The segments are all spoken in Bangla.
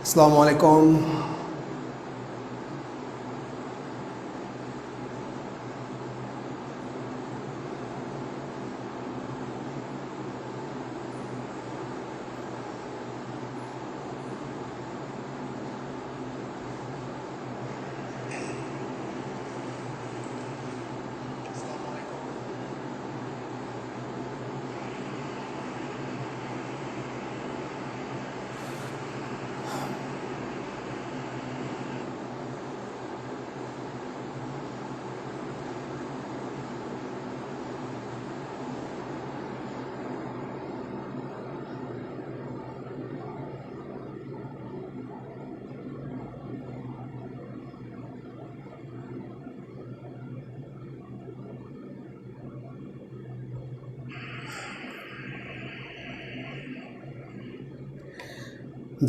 আসসালামু আলাইকুম।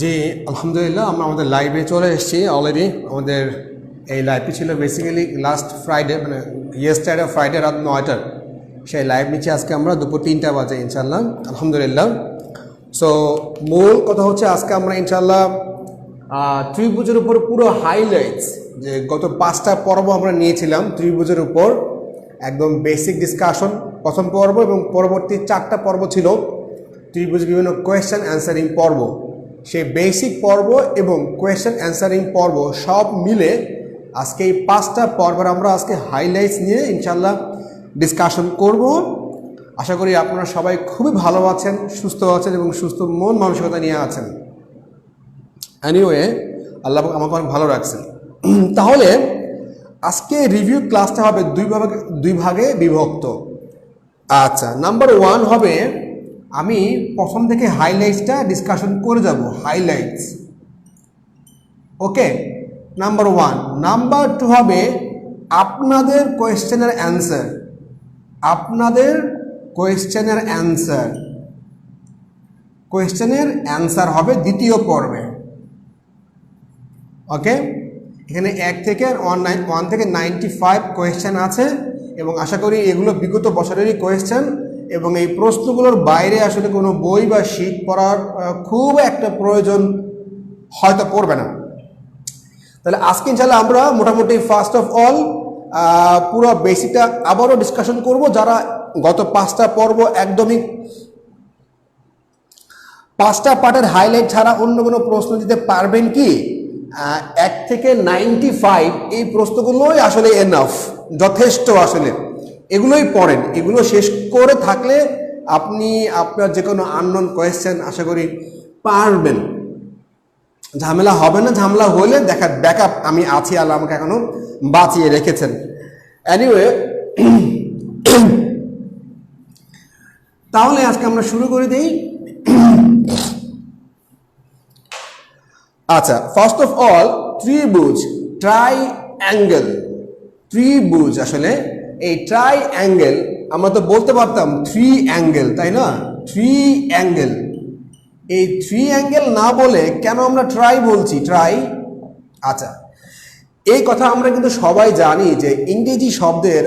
জি, আলহামদুলিল্লাহ আমরা আমাদের লাইভে চলে এসেছি অলরেডি। আমাদের এই লাইভটি ছিল বেসিক্যালি লাস্ট ফ্রাইডে, মানে ইয়েস্টারডে ফ্রাইডে রাত 9টার সেই লাইভ নিচ্ছি আজকে আমরা দুপুর 3টা বাজে ইনশাল্লাহ, আলহামদুলিল্লাহ। সো মূল কথা হচ্ছে আজকে আমরা ইনশাল্লাহ ত্রিভুজের উপর পুরো হাইলাইটস, যে গত 5টা পর্ব আমরা নিয়েছিলাম ত্রিভুজের উপর, একদম বেসিক ডিসকাশন প্রথম পর্ব, এবং পরবর্তী 4টা পর্ব ছিল ত্রিভুজ বিভিন্ন কোয়েশ্চেন অ্যান্সারিং পর্ব। সেই বেসিক পর্ব এবং কোয়েশ্চেন অ্যান্সারিং পর্ব সব মিলে আজকে এই 5টা পর্বের আমরা আজকে হাইলাইটস নিয়ে ইনশাল্লাহ ডিসকাশন করব। আশা করি আপনারা সবাই খুবই ভালো আছেন, সুস্থ আছেন এবং সুস্থ মন মানসিকতা নিয়ে আছেন। এনিওয়ে, আল্লাহ আমাকে অনেক ভালো রাখছেন। তাহলে আজকে রিভিউ ক্লাসটা হবে দুই ভাগে বিভক্ত। আচ্ছা, নাম্বার 1 হবে, আমি প্রথম থেকে হাইলাইটসটা ডিসকাশন করে যাব, হাইলাইটস। ওকে, নাম্বার 1। নাম্বার 2 হবে আপনাদের কোয়েশ্চেনের অ্যান্সার, আপনাদের কোয়েশ্চেনের অ্যান্সার হবে দ্বিতীয় পর্বে। ওকে, এখানে 1 থেকে 95 কোয়েশ্চেন আছে, এবং আশা করি এগুলো বিগত বছরেরই কোয়েশ্চেন, এবং এই প্রশ্নগুলোর বাইরে আসলে কোনো বই বা শীট পড়ার খুব একটা প্রয়োজন হয়তো পড়বে না। তাহলে আজকে ইনশাআল্লাহ আমরা মোটামুটি ফার্স্ট অফ অল পুরো বেসিকটা আবারও ডিসকাশন করব। যারা গত 5টা পর্ব একদমই 5টা পার্টের হাইলাইট ছাড়া অন্য কোনো প্রশ্ন দিতে পারবেন কি, 1 থেকে 95 এই প্রশ্নগুলোই আসলে এনাফ, যথেষ্ট। আসলে এগুলোই পড়েন, এগুলো শেষ করে থাকলে আপনি আপনার যে কোনো আননোন কোয়েশ্চেন আশা করি পারবেন, ঝামেলা হবে না। ঝামেলা হলে দেখা ব্যাকআপ আমি আছি, আল্লাহ আমাকে এখনো বাঁচিয়ে রেখেছেন। এনিওয়ে, তাহলে আজকে আমরা শুরু করে দিই। আচ্ছা, ফার্স্ট অফ অল ত্রিভুজ, ট্রাইঅ্যাঙ্গেল। ত্রিভুজ, আসলে এই ট্রাইঅ্যাঙ্গেল আমরা তো বলতে পারতাম 3 অ্যাঙ্গেল, তাই না? 3 অ্যাঙ্গেল। এই 3 অ্যাঙ্গেল না বলে কেন আমরা ট্রাই বলছি? ট্রাই। আচ্ছা, এই কথা আমরা কিন্তু সবাই জানি যে ইংরেজি শব্দের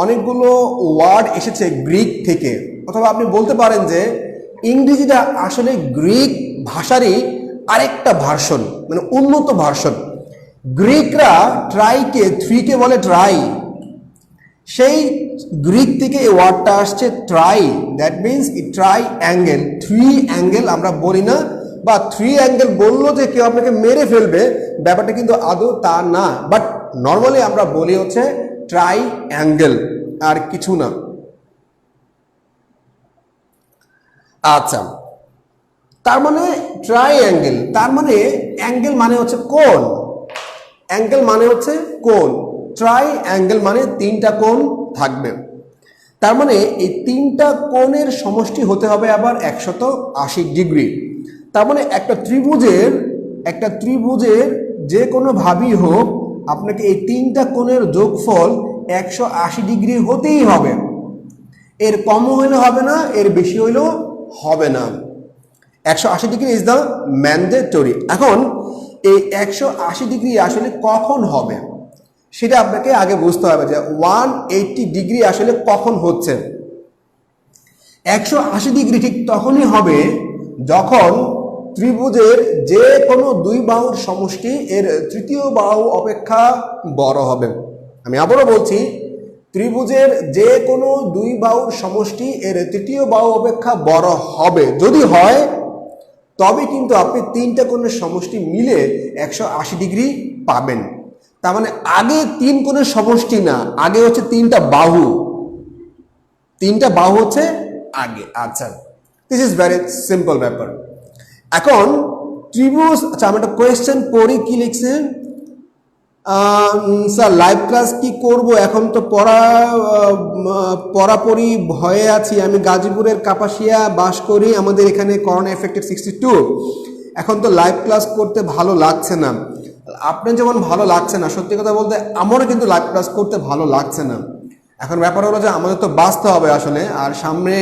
অনেকগুলো ওয়ার্ড এসেছে গ্রিক থেকে, অথবা আপনি বলতে পারেন যে ইংরেজিটা আসলে গ্রিক ভাষারই আরেকটা ভার্সন, মানে উন্নত ভার্সন। গ্রিকরা ট্রাইকে 3কে বলে ট্রাই, সেই গ্রিক থেকে এই ওয়ার্ডটা আসছে try. That means try angle, 3 angle আমরা বলি না, বা 3 অ্যাঙ্গেল বললো যে কেউ আপনাকে মেরে ফেলবে, ব্যাপারটা কিন্তু আদৌ তা না। বাট নর্মালি আমরা বলি হচ্ছে ট্রাই অ্যাঙ্গেল, আর কিছু না। আচ্ছা, তার মানে ট্রাই অ্যাঙ্গেল, তার মানে অ্যাঙ্গেল মানে হচ্ছে কোণ, অ্যাঙ্গেল মানে হচ্ছে কোণ। ট্রাই অ্যাঙ্গেল মানে 3টা কোণ থাকবে। তার মানে এই 3টা কোণের সমষ্টি হতে হবে আবার 180 ডিগ্রি। তার মানে একটা ত্রিভুজের যে কোনো ভাবেই হোক, আপনাকে এই 3টা কোণের যোগফল 180 ডিগ্রি হতেই হবে। এর কম হইলে হবে না, এর বেশি হইলেও হবে না। 180 ডিগ্রি ইজ দ্য ম্যান্ডেটরি। এখন এই 180 ডিগ্রি আসলে কখন হবে সেটা আপনাকে আগে বুঝতে হবে, যে 180 ডিগ্রি আসলে কখন হচ্ছে। 180 ডিগ্রি ঠিক তখনই হবে যখন ত্রিভুজের যে কোনো দুই বাহুর সমষ্টি এর তৃতীয় বাহু অপেক্ষা বড় হবে। আমি আবারও বলছি, ত্রিভুজের যে কোনো দুই বাহুর সমষ্টি এর তৃতীয় বাহু অপেক্ষা বড় হবে। যদি হয় তবে কিন্তু আপনি তিনটা কোণের সমষ্টি মিলে 180 ডিগ্রি পাবেন। তার মানে আগে তিন কোণের সমষ্টি না, আগে হচ্ছে তিনটা বাহু হচ্ছে আগে। আচ্ছা, দিস ইজ ভেরি সিম্পল ব্যাপার। এখন ত্রিভুজ, আচ্ছা আমি একটা কোয়েশ্চেন পড়ি, কি লিখছে? স্যার লাইভ ক্লাস কি করব? এখন তো পড়াপড়ি ভয়ে আছি। আমি গাজীপুরের কাপাসিয়া বাস করি, আমাদের এখানে করোনা এফেক্টেড 62। এখন তো লাইভ ক্লাস করতে ভালো লাগছে না। আপনার যেমন ভালো লাগছে না, সত্যি কথা বলতে আমারও কিন্তু লাইভ ক্লাস করতে ভালো লাগছে না। এখন ব্যাপার হলো যে আমাদের তো বাঁচতে হবে আসলে, আর সামনে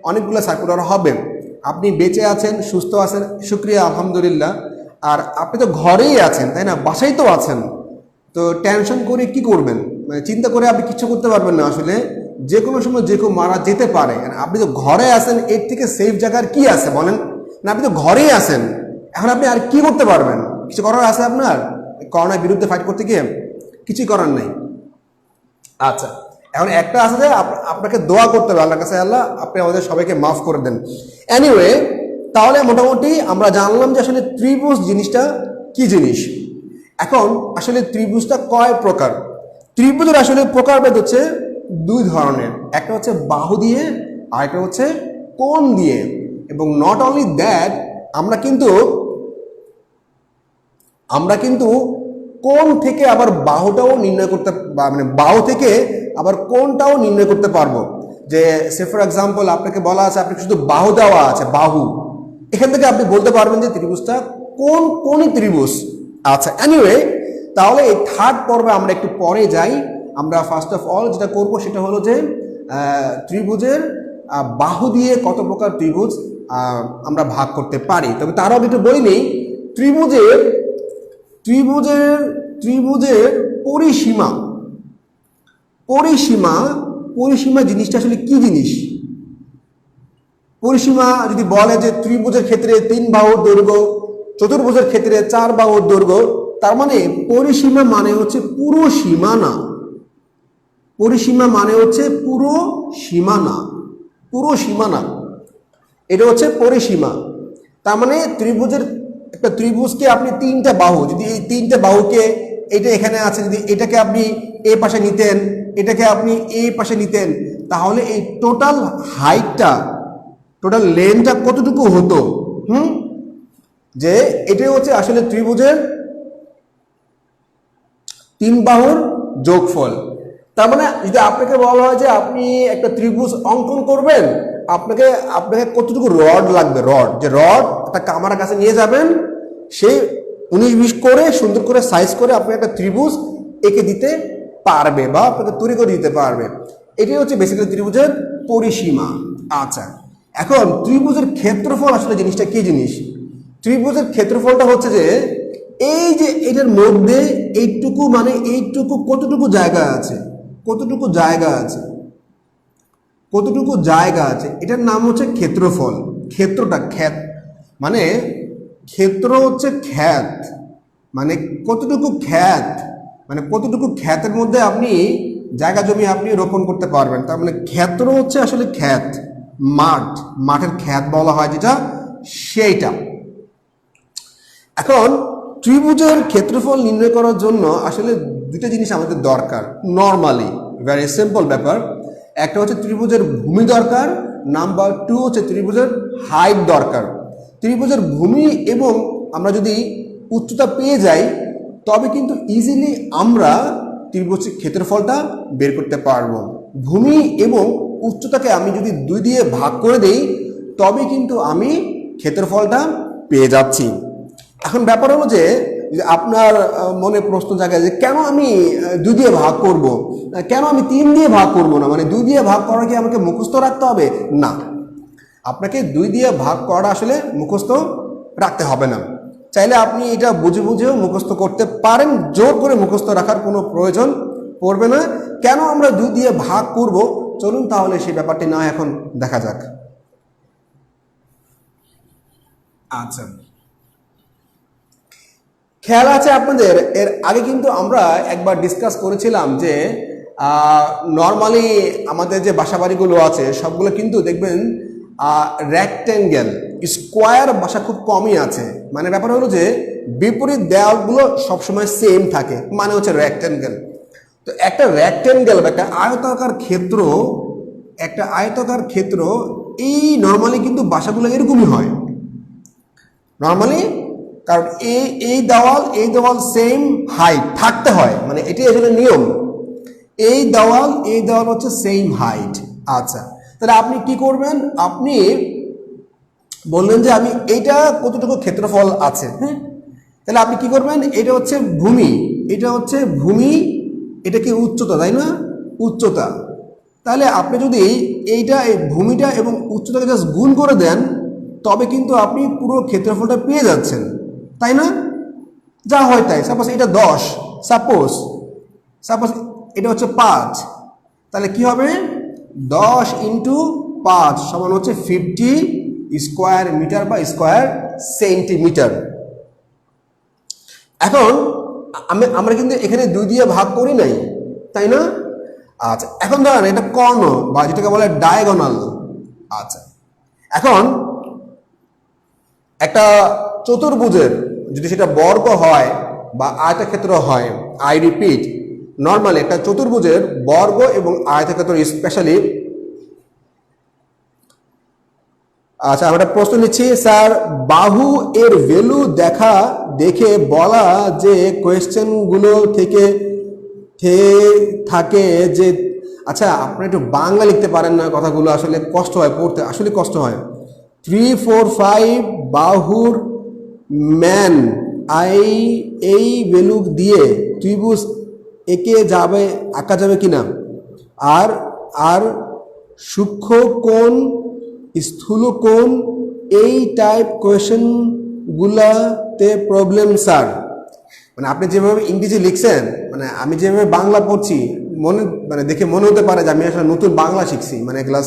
অনেকগুলো সার্কুলার হবে। আপনি বেঁচে আছেন, সুস্থ আছেন, শুকরিয়া আলহামদুলিল্লাহ। আর আপনি তো ঘরেই আছেন, তাই না? বাসায় তো আছেন। তো টেনশন করে কি করবেন? মানে চিন্তা করে আপনি কিছু করতে পারবেন না আসলে। যে কোনো সময় যে কেউ মারা যেতে পারে। আপনি তো ঘরে আছেন, এর থেকে সেফ জায়গার কি আছে বলেন? না, আপনি তো ঘরেই আছেন, এখন আপনি আর কি করতে পারবেন? কিছু করার আছে আপনার করোনার বিরুদ্ধে ফাইট করতে গিয়ে? কিছুই করার নাই। আচ্ছা, এখন একটা আছে যে আপনাকে দোয়া করতে হবে আল্লাহর কাছে, আল্লাহ আপনি আমাদের সবাইকে মাফ করে দেন। এনিওয়ে, তাহলে মোটামুটি আমরা জানলাম যে আসলে ত্রিভুজ জিনিসটা কি জিনিস। এখন আসলে ত্রিভুজটা কয় প্রকার? ত্রিভুজের আসলে প্রকারভেদ হচ্ছে দুই ধরনের, একটা হচ্ছে বাহু দিয়ে আর একটা হচ্ছে কোণ দিয়ে। এবং নট অনলি দ্যাট, আমরা কিন্তু কোণ থেকে আবার বাহুটাও নির্ণয় করতে, মানে বাহু থেকে আবার কোণটাও নির্ণয় করতে পারবো। যে সে ফর এক্সাম্পল আপনাকে বলা আছে, আপনি শুধু বাহু দেওয়া আছে, বাহু, এখান থেকে আপনি বলতে পারবেন যে ত্রিভুজটা কোনই ত্রিভুজ। আচ্ছা, এনিওয়ে, তাহলে এই থার্ড পর্বে আমরা একটু পরে যাই। আমরা ফার্স্ট অফ অল যেটা করব সেটা হলো যে ত্রিভুজের বাহু দিয়ে কত প্রকার ত্রিভুজ আমরা ভাগ করতে পারি। তবে তার আগে একটু বই নেই, ত্রিভুজের পরিসীমা জিনিসটা আসলে কি জিনিস? পরিসীমা যদি বলে যে ত্রিভুজের ক্ষেত্রে 3 বাহুর দৈর্ঘ্য, চতুর্ভুজের ক্ষেত্রে 4 বাহুর দৈর্ঘ্য, তার মানে পরিসীমা মানে হচ্ছে পুরো সীমানা। পরিসীমা মানে হচ্ছে পুরো সীমানা, এটা হচ্ছে পরিসীমা। তার মানে একটা ত্রিভুজকে আপনি 3টা বাহু, যদি এই 3টে বাহুকে, এটা এখানে আছে, যদি এটাকে আপনি এই পাশে নিতেন, এটাকে আপনি এই পাশে নিতেন, তাহলে এই টোটাল লেন্থটা কতটুকু হতো? যে এটাই হচ্ছে আসলে ত্রিভুজের 3 বাহুর যোগফল। তার মানে যদি আপনাকে বলা হয় যে আপনি একটা ত্রিভুজ অঙ্কন করবেন, আপনাকে কতটুকু রড লাগবে, রড একটা কামারের কাছে নিয়ে যাবেন, সেই 19-20 করে সুন্দর করে সাইজ করে আপনি একটা ত্রিভুজ এঁকে দিতে পারবে বা আপনাকে তৈরি করে দিতে পারবে। এটাই হচ্ছে বেসিক্যালি ত্রিভুজের পরিসীমা। আচ্ছা, এখন ত্রিভুজের ক্ষেত্রফল আসলে জিনিসটা কি জিনিস? ত্রিভুজের ক্ষেত্রফলটা হচ্ছে যে এই যে এটার মধ্যে এইটুকু, মানে এইটুকু কতটুকু জায়গা আছে, এটার নাম হচ্ছে ক্ষেত্রফল। মানে ক্ষেত্র হচ্ছে খ্যাত, মানে কতটুকু খ্যাতের মধ্যে আপনি জায়গা জমি আপনি রোপণ করতে পারবেন। তার মানে ক্ষেত্র হচ্ছে আসলে মাঠের খ্যাত বলা হয় যেটা, সেইটা। এখন ত্রিভুজের ক্ষেত্রফল নির্ণয় করার জন্য আসলে দুটো জিনিস আমাদের দরকার, নর্মালি ভেরি সিম্পল ব্যাপার। একটা হচ্ছে ত্রিভুজের ভূমি দরকার, নাম্বার 2 হচ্ছে ত্রিভুজের হাইট দরকার। ত্রিভুজের ভূমি এবং আমরা যদি উচ্চতা পেয়ে যাই, তবে কিন্তু ইজিলি আমরা ত্রিভুজের ক্ষেত্রফলটা বের করতে পারবো। ভূমি এবং উচ্চতাকে আমি যদি 2 দিয়ে ভাগ করে দেই, তবে কিন্তু আমি ক্ষেত্রফলটা পেয়ে যাচ্ছি। এখন ব্যাপার হলো যে আপনার মনে প্রশ্ন জায়গায় যে কেন আমি 2 দিয়ে ভাগ করব, কেন আমি 3 দিয়ে ভাগ করব না? মানে 2 দিয়ে ভাগ করা কি আমাকে মুখস্থ রাখতে হবে? না, আপনাকে 2 দিয়ে ভাগ করা আসলে মুখস্থ রাখতে হবে না। চাইলে আপনি এটা বুঝেও মুখস্থ করতে পারেন, জোর করে মুখস্থ রাখার কোনো প্রয়োজন পড়বে না। কেন আমরা 2 দিয়ে ভাগ করব, চলুন তাহলে সেই ব্যাপারটি না এখন দেখা যাক। আচ্ছা, খেয়াল আছে আপনাদের, এর আগে কিন্তু আমরা একবার ডিসকাস করেছিলাম যে নর্মালি আমাদের যে বাসাবাড়িগুলো আছে সবগুলো কিন্তু দেখবেন রেক্ট্যাঙ্গেল, স্কোয়ার বাসা খুব কমই আছে। মানে ব্যাপার হলো যে বিপরীত দেওয়ালগুলো সবসময় সেম থাকে, মানে হচ্ছে রেক্ট্যাঙ্গেল। তো একটা রেক্ট্যাঙ্গেল বা একটা আয়তাকার ক্ষেত্র এই নর্মালি কিন্তু বাসাগুলো এরকমই হয় নর্মালি, কারণ এই দেওয়াল সেম হাইট থাকতে হয়, মানে এটি এখানে নিয়ম। এই দেওয়াল হচ্ছে সেম হাইট। আচ্ছা, তাহলে আপনি কি করবেন? আপনি বললেন যে আমি এইটা কতটুকু ক্ষেত্রফল আছে, হ্যাঁ, তাহলে আপনি কি করবেন? এটা হচ্ছে ভূমি, এটা কি উচ্চতা, তাই না? উচ্চতা। তাহলে আপনি যদি এই ভূমিটা এবং উচ্চতাকে জাস্ট গুণ করে দেন, তবে কিন্তু আপনি পুরো ক্ষেত্রফলটা পেয়ে যাচ্ছেন, তাই না? যা হয় তাই। সাপোজ এটা 10, সাপোজ এটা হচ্ছে 5, তাহলে কি হবে? 10 × 5 সমান হচ্ছে 50 স্কোয়ার মিটার বা স্কোয়ার সেন্টিমিটার। এখন আমরা কিন্তু এখানে 2 দিয়ে ভাগ করি নাই, তাই না? আচ্ছা, এখন ধরেন এটা কর্ণ বা যেটাকে বলে ডায়াগোনাল। আচ্ছা, এখন একটা চতুর্ভুজের যদি সেটা বর্গ হয় বা আয়তক্ষেত্র হয়, আই রিপিট, নর্মালি একটা চতুর্ভুজের বর্গ এবং আয়তক্ষেত্র স্পেশালি। আচ্ছা, আমরা প্রশ্ন নিচ্ছি স্যার, বাহু এর ভ্যালু দেখে বলা যে কোয়েশ্চেনগুলো থেকে থাকে যে, আচ্ছা আপনি একটু বাংলা লিখতে পারেন না? কথাগুলো আসলে কষ্ট হয় পড়তে, আসলে কষ্ট হয়। 3, 4, 5 বাহুর ম্যান এই ভ্যালু দিয়ে ত্রিভুজ আঁকা যাবে কিনা, আর সূক্ষ্ম কোণ, স্থূল কোণ, এই টাইপ কোয়েশ্চেনগুলাতে প্রবলেম স্যার। মানে আপনি যেভাবে ইংরেজি লিখছেন, মানে আমি যেভাবে বাংলা পড়ছি, দেখে মনে হতে পারে যে আমি আসলে নতুন বাংলা শিখছি, মানে ক্লাস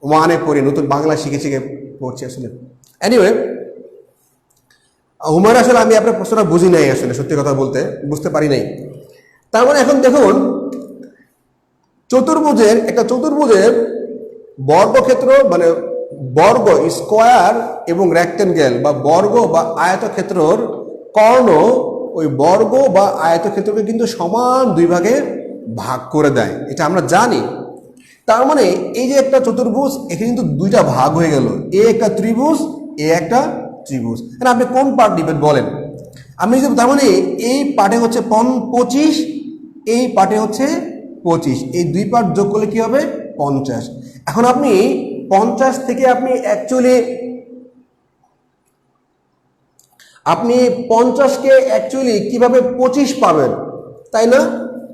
1-এ পড়ি, নতুন বাংলা শিখে পড়ছি আসলে। এনিওয়ে, হুমার আসলে আমি আপনার প্রশ্নটা বুঝি নাই, আসলে সত্যি কথা বলতে বুঝতে পারি নাই। তার মানে এখন দেখুন, একটা চতুর্ভুজের বর্গক্ষেত্র মানে বর্গ, স্কোয়ার এবং রেক্ট্যাঙ্গেল বা বর্গ বা আয়তক্ষেত্রর কর্ণ ওই বর্গ বা আয়তক্ষেত্রকে কিন্তু সমান 2 ভাগে ভাগ করে দেয়, এটা আমরা জানি। তার মানে এই যে একটা চতুর্ভুজ, এখানে কিন্তু 2টা ভাগ হয়ে গেল, এ একটা ত্রিভুজ, এ একটা ত্রিভুজ। আপনি কোন পার্ট নেবেন বলেন? আমি যদি, তার মানে এই পার্টে হচ্ছে 25, এই পার্টে হচ্ছে 25, এই 2 পার্ট যোগ করলে কি হবে? 50। এখন আপনি 50 থেকে আপনি 50কে অ্যাকচুয়ালি কিভাবে 25 পাবেন, তাই না?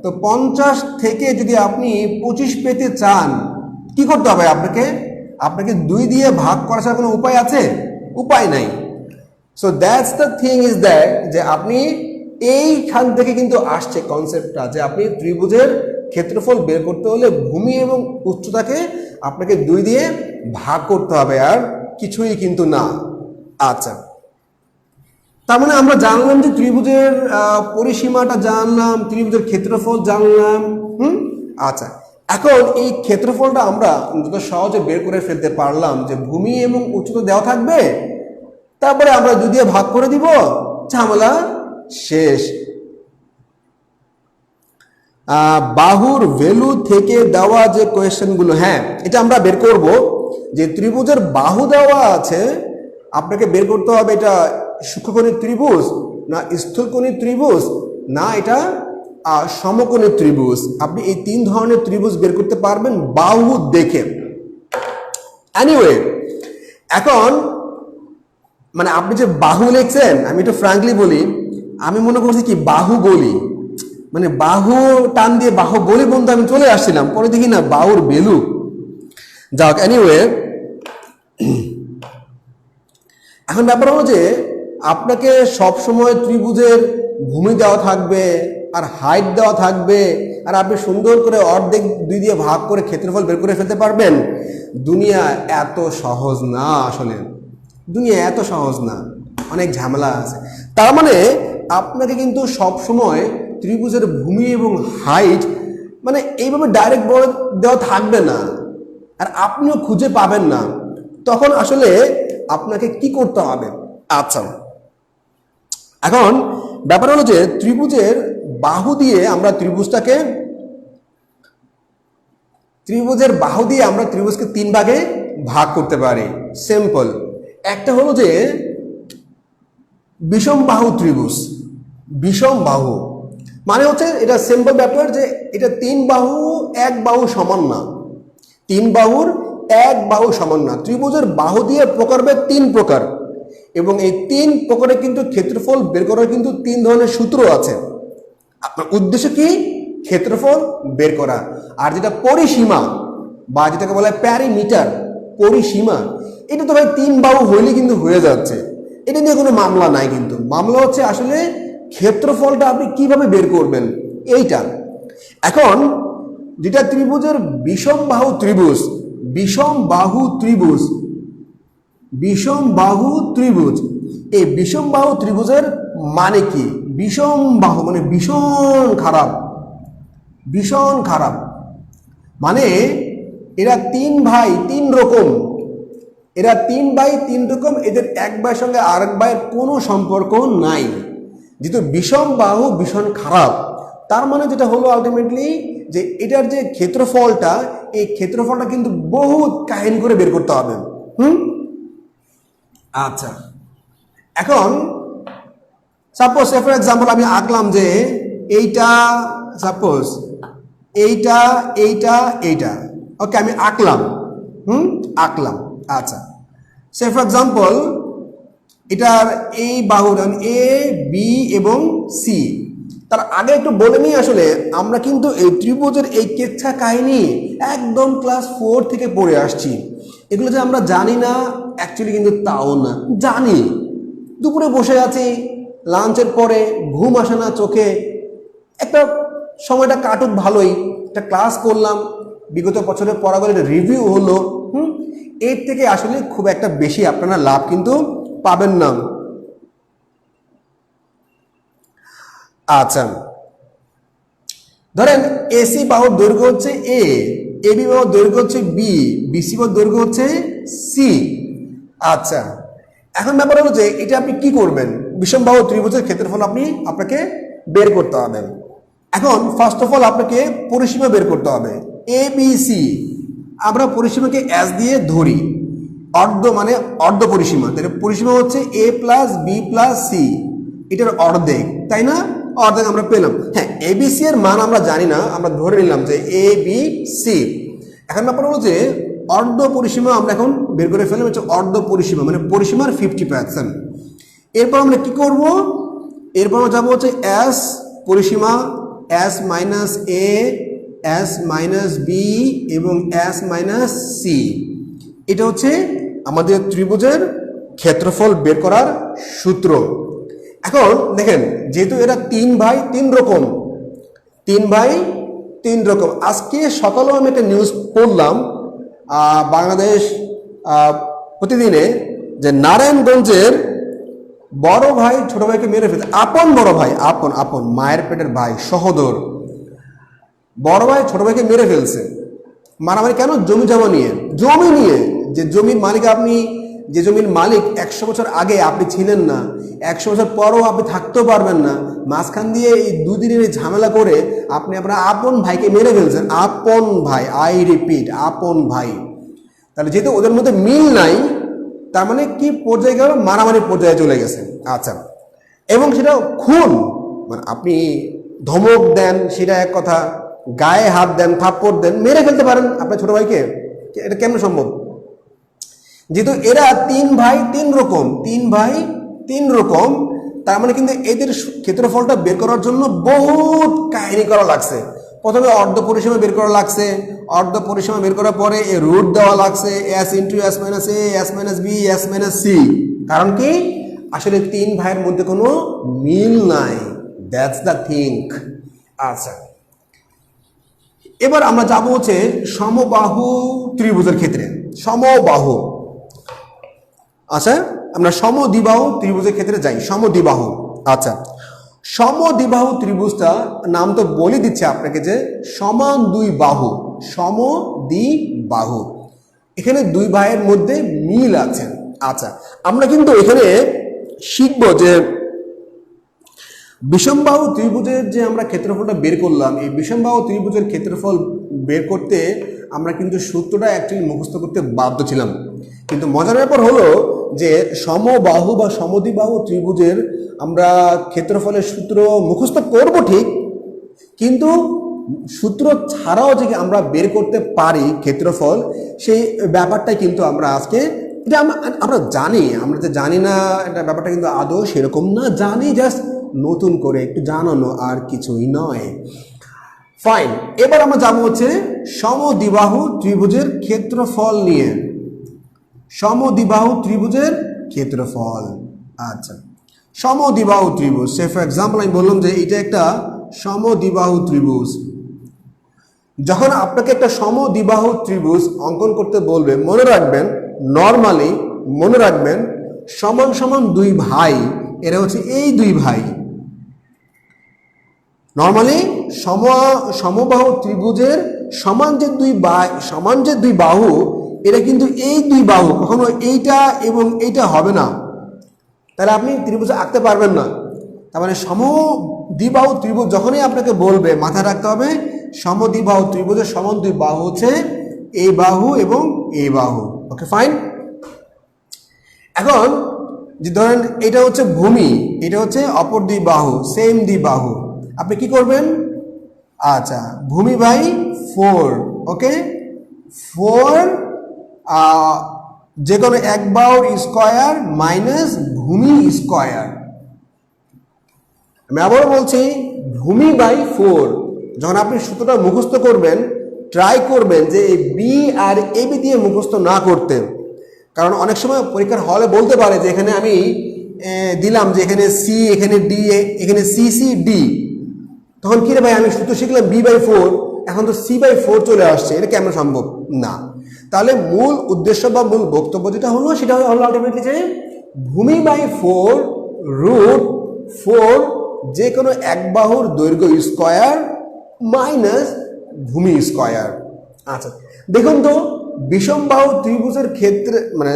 তো 50 থেকে যদি আপনি 25 পেতে চান, কি করতে হবে? আপনাকে 2 দিয়ে ভাগ করা ছাড়া কোনো উপায় আছে? উপায় নাই। So that's the thing is that, যে আপনি এইখান থেকে কিন্তু আসছে কনসেপ্টটা, যে আপনি ত্রিভুজের ক্ষেত্রফল বের করতে হলে ভূমি এবং উচ্চতাকে আপনাকে 2 দিয়ে ভাগ করতে হবে, আর কিছুই কিন্তু না। আচ্ছা, তার মানে আমরা জানলাম যে ত্রিভুজের পরিসীমাটা জানলাম, ত্রিভুজের ক্ষেত্রফল জানলাম। আচ্ছা, এখন এই ক্ষেত্রফলটা আমরা যত সহজে বের করে ফেলতে পারলাম যে ভূমি এবং উচ্চতা দেওয়া থাকবে, তারপরে আমরা 2 দিয়ে ভাগ করে দিব, ঝামেলা শেষ। বাহুর ভ্যালু থেকে দেওয়া যে কোয়েশ্চেনগুলো, হ্যাঁ এটা আমরা বের করব যে ত্রিভুজের বাহু দেওয়া আছে, আপনাকে বের করতে হবে এটা সূক্ষ্মকোণী ত্রিভুজ না স্থূলকোণী ত্রিভুজ না এটা সমকোণী ত্রিভুজ। আপনি এই 3 ধরনের ত্রিভুজ বের করতে পারবেন বাহু দেখে। এনিওয়ে, এখন মানে আপনি যে বাহু লিখছেন, আমি একটু ফ্র্যাঙ্কলি বলি, আমি মনে করছি কি বাহু বলি, মানে বাহু টান দিয়ে বাহু বলি বন্ধু আমি চলে আসছিলাম, পরে দেখি না বাহুর ভ্যালু। যাক, এনিওয়ে, এখন ব্যাপার হলো যে আপনাকে সবসময় ত্রিভুজের ভূমি দেওয়া থাকবে আর হাইট দেওয়া থাকবে, আর আপনি সুন্দর করে অর্ধেক 2 দিয়ে ভাগ করে ক্ষেত্রফল বের করে ফেলতে পারবেন। দুনিয়া এত সহজ না, আসলে দুনিয়া এত সহজ না, অনেক ঝামেলা আছে। তার মানে আপনাকে কিন্তু সব সময় ত্রিভুজের ভূমি এবং হাইট মানে এইভাবে ডাইরেক্ট বলে দেওয়া থাকবে না, আর আপনিও খুঁজে পাবেন না। তখন আসলে আপনাকে কি করতে হবে? আচ্ছা, এখন ব্যাপার হলো যে ত্রিভুজের বাহু দিয়ে আমরা ত্রিভুজকে 3 ভাগে ভাগ করতে পারি। সিম্পল। একটা হলো যে বিষম বাহু ত্রিভুজ। বিষম বাহু মানে হচ্ছে এটা সিম্পল ব্যাপার যে এটা 3 বাহু 1 বাহু সমান না, 3 বাহুর 1 বাহু সমান না। ত্রিভুজের বাহু দিয়ে প্রকারভেদ 3 প্রকার, এবং এই 3 প্রকারে কিন্তু ক্ষেত্রফল বের করার কিন্তু 3 ধরনের সূত্র আছে। আপনার উদ্দেশ্য কি? ক্ষেত্রফল বের করা। আর যেটা পরিসীমা বা যেটাকে বলা হয় প্যারিমিটার, পরিসীমা, এটা তো ভাই 3 বাহু হইলে কিন্তু হয়ে যাচ্ছে, এটা নিয়ে কোনো মামলা নাই। কিন্তু মামলা হচ্ছে আসলে ক্ষেত্রফলটা আপনি কিভাবে বের করবেন এইটা। এখন যেটা ত্রিভুজের বিষম বাহু ত্রিভুজ, বিষম বাহু ত্রিভুজ, বিষম বাহু ত্রিভুজ, এই বিষম বাহু ত্রিভুজের মানে কি? বিষম বাহু মানে ভীষণ খারাপ, ভীষণ খারাপ মানে এরা 3 ভাই 3 রকম, এরা 3 ভাই 3 রকম, এদের এক ভাইয়ের সঙ্গে আরেক ভাইয়ের কোনো সম্পর্ক নাই। যেহেতু বিষম বাহু ভীষণ খারাপ, তার মানে যেটা হলো আলটিমেটলি যে এটার যে ক্ষেত্রফলটা, এই ক্ষেত্রফলটা কিন্তু বহুত কাহিনী করে বের করতে হবে। আচ্ছা, এখন সাপোজ ফর এক্সাম্পল আমি আঁকলাম যে এইটা, সাপোজ এইটা এইটা এইটা, ওকে আমি আঁকলাম, আঁকলাম। আচ্ছা, সে ফর এক্সাম্পল এটার এই বাহু এ বি এবং সি। তার আগে একটু বলে নিই, আসলে আমরা কিন্তু এই ত্রিভুজের এই কেচ্ছা কাহিনী একদম ক্লাস 4 থেকে পড়ে আসছি। এগুলো যে আমরা জানি না অ্যাকচুয়ালি কিন্তু তাও না, জানি। দুপুরে বসে আছি, লাঞ্চের পরে ঘুম আসে না চোখে, একটা সময়টা কাটুক ভালোই, একটা ক্লাস করলাম, বিগত বছরের পড়াগুলো রিভিউ হলো। এর থেকে আসলে খুব একটা বেশি আপনারা লাভ কিন্তু পাবেন না। আচ্ছা, ধরেন এসি বাহুর দৈর্ঘ্য হচ্ছে এ, এবি বাহুর দৈর্ঘ্য হচ্ছে বি, বিসি বাহুর দৈর্ঘ্য হচ্ছে সি। আচ্ছা, এখন ব্যাপার হলো যে এটা আপনি কি করবেন? বিষম বাহু ত্রিভুজের ক্ষেত্রফল আপনাকে বের করতে হবে। এখন ফার্স্ট অফ অল আপনাকে পরিসীমা বের করতে হবে। এ বি সি, আমরা পরিসীমাকে এস দিয়ে ধরি, অর্ধ পরিসীমা, তাহলে পরিসীমা হচ্ছে এ প্লাস বি প্লাস সি, এটার অর্ধেক, তাই না? অর্ধেক আমরা পেলাম। হ্যাঁ, এ বি সি এর মান আমরা জানি না, আমরা ধরে নিলাম যে এ বি সি। এখন ব্যাপার হলো যে অর্ধ পরিসীমা আমরা এখন বের করে ফেললাম, হচ্ছে অর্ধ পরিসীমা মানে পরিসীমার 50%। এরপর আমরা কি করব? এরপর আমরা যাবো হচ্ছে এস পরিসীমা, S minus A, S minus B এবং এস মাইনাস সি। এটা হচ্ছে আমাদের ত্রিভুজের ক্ষেত্রফল বের করার সূত্র। এখন দেখেন, যেহেতু এরা 3 ভাই 3 রকম, 3 ভাই 3 রকম। আজকে সকালেও আমি একটা নিউজ পড়লাম বাংলাদেশ প্রতিদিনে, যে নারায়ণগঞ্জের বড় ভাই ছোট ভাইকে মেরে ফেলছে। আপন বড় ভাই, আপন আপন মায়ের পেটের ভাই, সহোদর বড় ভাই ছোট ভাইকে মেরে ফেলছে। মারামারি কেন? জমি জমা নিয়ে, জমি নিয়ে। যে জমির মালিক আপনি, যে জমির মালিক 100 বছর আগে আপনি ছিলেন না, 100 বছর পরও আপনি থাকতেও পারবেন না, মাঝখান দিয়ে এই দুদিনের ঝামেলা করে আপনি আপনার আপন ভাইকে মেরে ফেলছেন। আপন ভাই, আই রিপিট, আপন ভাই। তাহলে যেহেতু ওদের মধ্যে মিল নাই, তার মানে কি পর্যায়ে গেল? মারামারি পর্যায়ে চলে গেছে। আচ্ছা, এবং সেটা খুন, মানে আপনি ধমক দেন সেটা এক কথা, গায়ে হাত দেন, থাপ্পড় দেন, মেরে ফেলতে পারেন আপনার ছোট ভাইকে। এটা কেমন সম্ভব? যেহেতু এরা 3 ভাই 3 রকম, 3 ভাই 3 রকম, তার মানে কিন্তু এদের ক্ষেত্রফলটা বের করার জন্য বহুত কাহিনী করা লাগছে। প্রথমে অর্ধ পরিসীমা বের করা লাগছে, অর্ধ পরিসীমা বের করার পরে এ রুট দেওয়া লাগছে, S into S minus A, S minus B, S minus C. কারণ কি? আসলে 3 ভাইয়ের মধ্যে কোনো মিল নাই, দ্যাটস দ্য থিঙ্ক। আচ্ছা, এবার আমরা যাবো হচ্ছে সমবাহু ত্রিভুজের ক্ষেত্রে। সমবাহু, আচ্ছা আমরা সমদ্বিবাহু ত্রিভুজের ক্ষেত্রে যাই। সমদ্বিবাহু, আচ্ছা সমদ্বিবাহু ত্রিভুজটা নাম তো বলে দিচ্ছে আপনাকে যে সমান দুই বাহু, সমদ্বিবাহু। এখানে দুই ভাইয়ের মধ্যে মিল আছে। আচ্ছা, আমরা কিন্তু এখানে শিখবো যে বিষমবাহু ত্রিভুজের যে আমরা ক্ষেত্রফলটা বের করলাম, এই বিষমবাহু ত্রিভুজের ক্ষেত্রফল বের করতে আমরা কিন্তু সূত্রটা অ্যাকচুয়ালি মুখস্থ করতে বাধ্য ছিলাম। কিন্তু মজার ব্যাপার হলো যে সমবাহু বা সমদ্বিবাহু ত্রিভুজের আমরা ক্ষেত্রফলের সূত্র মুখস্থ করব ঠিক, কিন্তু সূত্র ছাড়াও যে আমরা বের করতে পারি ক্ষেত্রফল, সেই ব্যাপারটাই কিন্তু আমরা আজকে, এটা আমরা জানি, আমরা যে জানি না এটা ব্যাপারটা কিন্তু আদৌ সেরকম না, জানি জাস্ট নতুন করে একটু জানানো, আর কিছুই নয়। ফাইন, এবার আমরা যাবো হচ্ছে সমদ্বিবাহু ত্রিভুজের ক্ষেত্রফল নিয়ে। সমদ্বিবাহু ত্রিভুজের ক্ষেত্রফল। আচ্ছা, সমদ্বিবাহু ত্রিভুজ, সে ফর এক্সাম্পল আমি বললাম যে এটা একটা সমদ্বিবাহু ত্রিভুজ। যখন আপনাকে একটা সমদ্বিবাহু ত্রিভুজ অঙ্কন করতে বলবে, মনে রাখবেন, নর্মালি মনে রাখবেন সমান সমান দুই ভাই, এরা হচ্ছে এই দুই ভাই। নর্মালি সমবাহু ত্রিভুজের সমান যে দুই বাহু, এরা কিন্তু এই দুই বাহু, কখনো এইটা এবং এইটা হবে না, তাহলে আপনি ত্রিভুজ আঁকতে পারবেন না। তার মানে সমদ্বিবাহু ত্রিভুজ যখনই আপনাকে বলবে, মাথায় রাখতে হবে সমদ্বিবাহু ত্রিভুজের সমান দুই বাহু হচ্ছে এই বাহু এবং এই বাহু। Okay fine. এখন যে ধরেন এটা হচ্ছে ভূমি, এটা হচ্ছে অপর দুই বাহু, সেম দুই বাহু, আপনি কি করবেন? আচ্ছা, ভূমি বাই 4, ওকে, 4 যে কোনো এক বাহুর স্কোয়ার মাইনাস ভূমি স্কোয়ার। আমি আবারও বলছি, ভূমি বাই 4। যখন আপনি সূত্রটা মুখস্থ করবেন, ট্রাই করবেন যে এই বি আর এ বি দিয়ে মুখস্থ না করতে, কারণ অনেক সময় পরীক্ষার হলে বলতে পারে যে এখানে আমি দিলাম যে এখানে সি, এখানে ডি, এখানে সি সি ডি, তখন কি রে ভাই আমি সূত্র শিখলাম বি বাই 4, এখন তো সি বাই 4 চলে আসছে, এটা কেমন সম্ভব? না। তাহলে মূল উদ্দেশ্য বা মূল বক্তব্য যেটা হলো সেটা হলো আলটিমেটলি যে ভূমি বাই 4 রুট 4 যে কোনো এক বাহুর দৈর্ঘ্য স্কোয়ার মাইনাস ভূমি স্কোয়ার। আচ্ছা, দেখুন তো বিষমবাহু ত্রিভুজের ক্ষেত্রে, মানে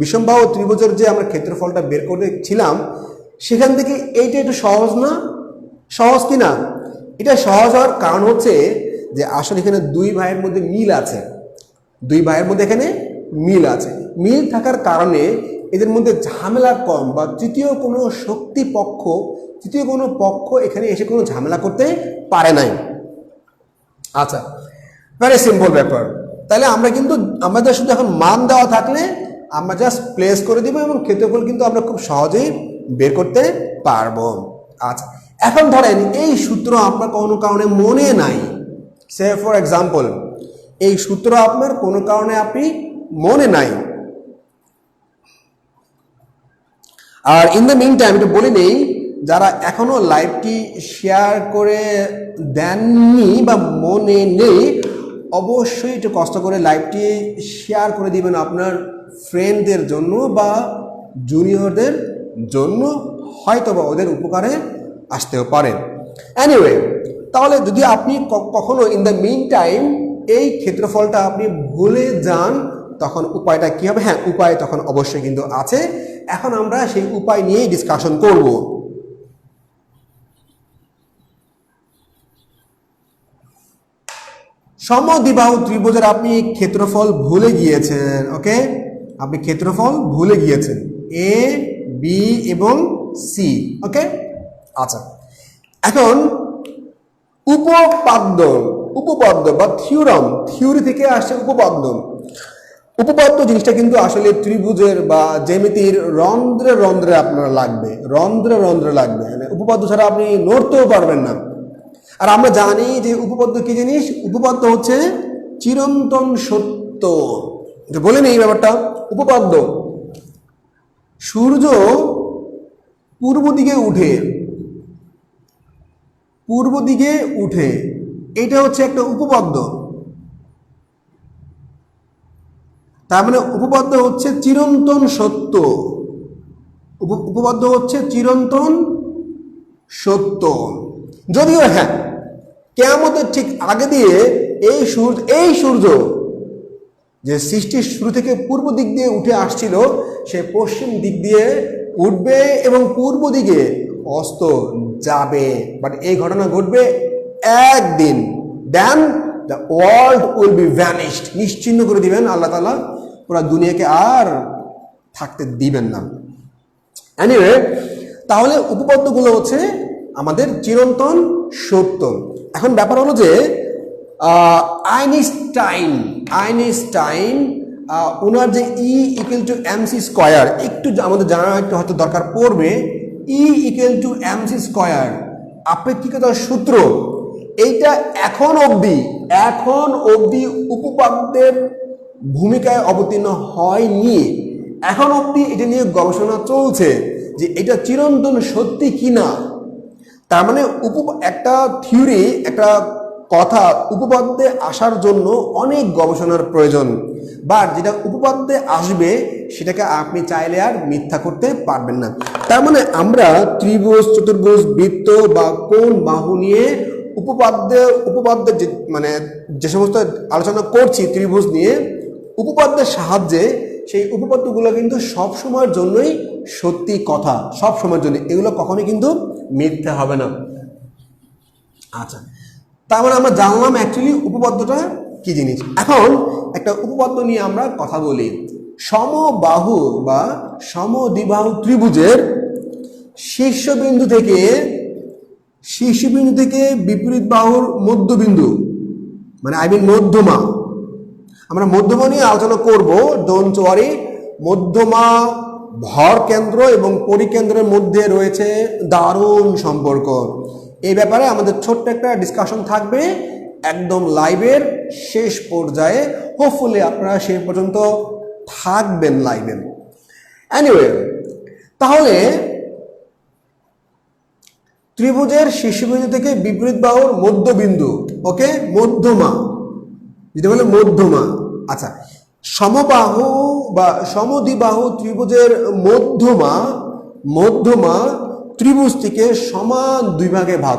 বিষমবাহু ত্রিভুজের যে আমরা ক্ষেত্রফলটা বের করেছিলাম, সেখান থেকে এইটা একটু সহজ না? সহজ কি না? এটা সহজ হওয়ার কারণ হচ্ছে যে আসলে এখানে দুই ভাইয়ের মধ্যে মিল আছে, দুই ভাইয়ের মধ্যে এখানে মিল আছে। মিল থাকার কারণে এদের মধ্যে ঝামেলা কম, বা তৃতীয় কোনো শক্তিপক্ষ, তৃতীয় কোনো পক্ষ এখানে এসে কোনো ঝামেলা করতে পারে নাই। আচ্ছা, ভেরি সিম্পল ব্যাপার। তাহলে আমরা কিন্তু আমাদের শুধু এখন মান দেওয়া থাকলে আমরা জাস্ট প্লেস করে দিব এবং ক্ষেত্রফল কিন্তু আমরা খুব সহজেই বের করতে পারবো। আচ্ছা, এখন ধরেন এই সূত্র আপনার কোনো কারণে মনে নাই, সে ফর এক্সাম্পল এই সূত্র আপনার কোনো কারণে আপনি মনে নাই, আর ইন দ্য মিন টাইম এটা বলে নেই, যারা এখনো লাইভটি শেয়ার করে দেননি বা মনে নেই, অবশ্যই একটু কষ্ট করে লাইভটি শেয়ার করে দিবেন আপনার ফ্রেন্ডদের জন্য বা জুনিয়রদের জন্য, হয়তো বা ওদের উপকারে আসতেও পারে। এনিওয়ে, তাহলে যদি আপনি কখনো ইন দ্য মিন টাইম এই ক্ষেত্রফলটা আপনি ভুলে যান, তখন উপায়টা কি হবে? হ্যাঁ, উপায় তখন অবশ্যই কিন্তু আছে। এখন আমরা সেই উপায় নিয়েই ডিসকাশন করব। সমদ্বিবাহু ত্রিভুজের আপনি ক্ষেত্রফল ভুলে গিয়েছেন, ওকে, আপনি ক্ষেত্রফল ভুলে গিয়েছেন, এ বি এবং সি, ওকে। আচ্ছা, এখন উপপাদ্য বা থিওরি থেকে আসছে উপপাদ্য জিনিসটা কিন্তু আসলে ত্রিভুজের বা জ্যামিতির রন্ধ্রে রন্ধ্রে আপনার লাগবে, রন্ধ্রে লাগবে, মানে উপপাদ্য ছাড়া আপনি নড়তেও পারবেন না। আর আমরা জানি যে উপপাদ্য কি জিনিস? উপপাদ্য হচ্ছে চিরন্তন সত্য। বলেন এই ব্যাপারটা, উপপাদ্য সূর্য পূর্ব দিকে উঠে, এটা হচ্ছে একটা উপপাদ্য। তার মানে উপপাদ্য হচ্ছে চিরন্তন সত্য, উপপাদ্য হচ্ছে চিরন্তন সত্য। যদিও হ্যাঁ, কিয়ামতের ঠিক আগে দিয়ে এই সূর্য যে সৃষ্টির শুরু থেকে পূর্ব দিক দিয়ে উঠে আসছিল, সে পশ্চিম দিক দিয়ে উঠবে এবং পূর্ব দিকে অস্ত যাবে। বাট এই ঘটনা ঘটবে একদিন, then the world will be vanished, নিশ্চিহ্ন করে দিবেন আল্লাহ তাআলা, পুরা দুনিয়াকে আর থাকতে দিবেন না। এনিওয়ে, তাহলে উপপাদ্যগুলো হচ্ছে আমাদের চিরন্তন সত্য। এখন ব্যাপার হলো যে আইনস্টাইন ওনার যে E equal to MC square, একটু আমাদের জানা একটু হয়তো দরকার পড়বে। E equal to MC square, আপেক্ষিকতার সূত্র, এইটা এখন অবধি উপপাদ্যের ভূমিকায় অবতীর্ণ হয়নি। এখন অবধি এটা নিয়ে গবেষণা চলছে যে এটা চিরন্তন সত্যি কিনা। তার মানে একটা থিওরি, একটা কথা উপপাদ্যে আসার জন্য অনেক গবেষণার প্রয়োজন, বাট যেটা উপপাদ্যে আসবে সেটাকে আপনি চাইলে আর মিথ্যা করতে পারবেন না। তার মানে আমরা ত্রিভুজ, চতুর্ভুজ, বৃত্ত বা কোণ, বাহু নিয়ে উপপাদ্যের যে সমস্ত আলোচনা করছি ত্রিভুজ নিয়ে, উপপাদ্যের সাহায্যে সেই উপপাদ্যগুলো কিন্তু সব সময়ের জন্যই সত্যি কথা, সব সময়ের জন্য, এগুলো কখনোই কিন্তু মিথ্যা হবে না। আচ্ছা, তার মানে আমরা জানলাম অ্যাকচুয়ালি উপপাদ্যটা কি জিনিস। এখন একটা উপপাদ্য নিয়ে আমরা কথা বলি। সমবাহু বা সমদ্বিবাহু ত্রিভুজের শীর্ষবিন্দু থেকে বিপরীত বাহুর মধ্যবিন্দু, মানে মধ্যমা, আমরা মধ্যমা নিয়ে আলোচনা করব। ডোন্ট ওয়ারি, মধ্যমা, ভর কেন্দ্র এবং পরিকেন্দ্রের মধ্যে রয়েছে দারুণ সম্পর্ক। এই ব্যাপারে আমাদের ছোট্ট একটা ডিসকাশন থাকবে একদম লাইভের শেষ পর্যায়ে। হোপফুলি আপনারা সেই পর্যন্ত থাকবেন লাইভে। এনিওয়ে, তাহলে ত্রিভুজের শীর্ষবিন্দু থেকে বিপরীত বাহুর মধ্যবিন্দু, ওকে, মধ্যমা, যেটা বলে মধ্যমা। আচ্ছা, সমবাহু বা সমদ্বিবাহু ত্রিভুজের মধ্যমা ত্রিভুজটিকে সমান দুই ভাগে ভাগ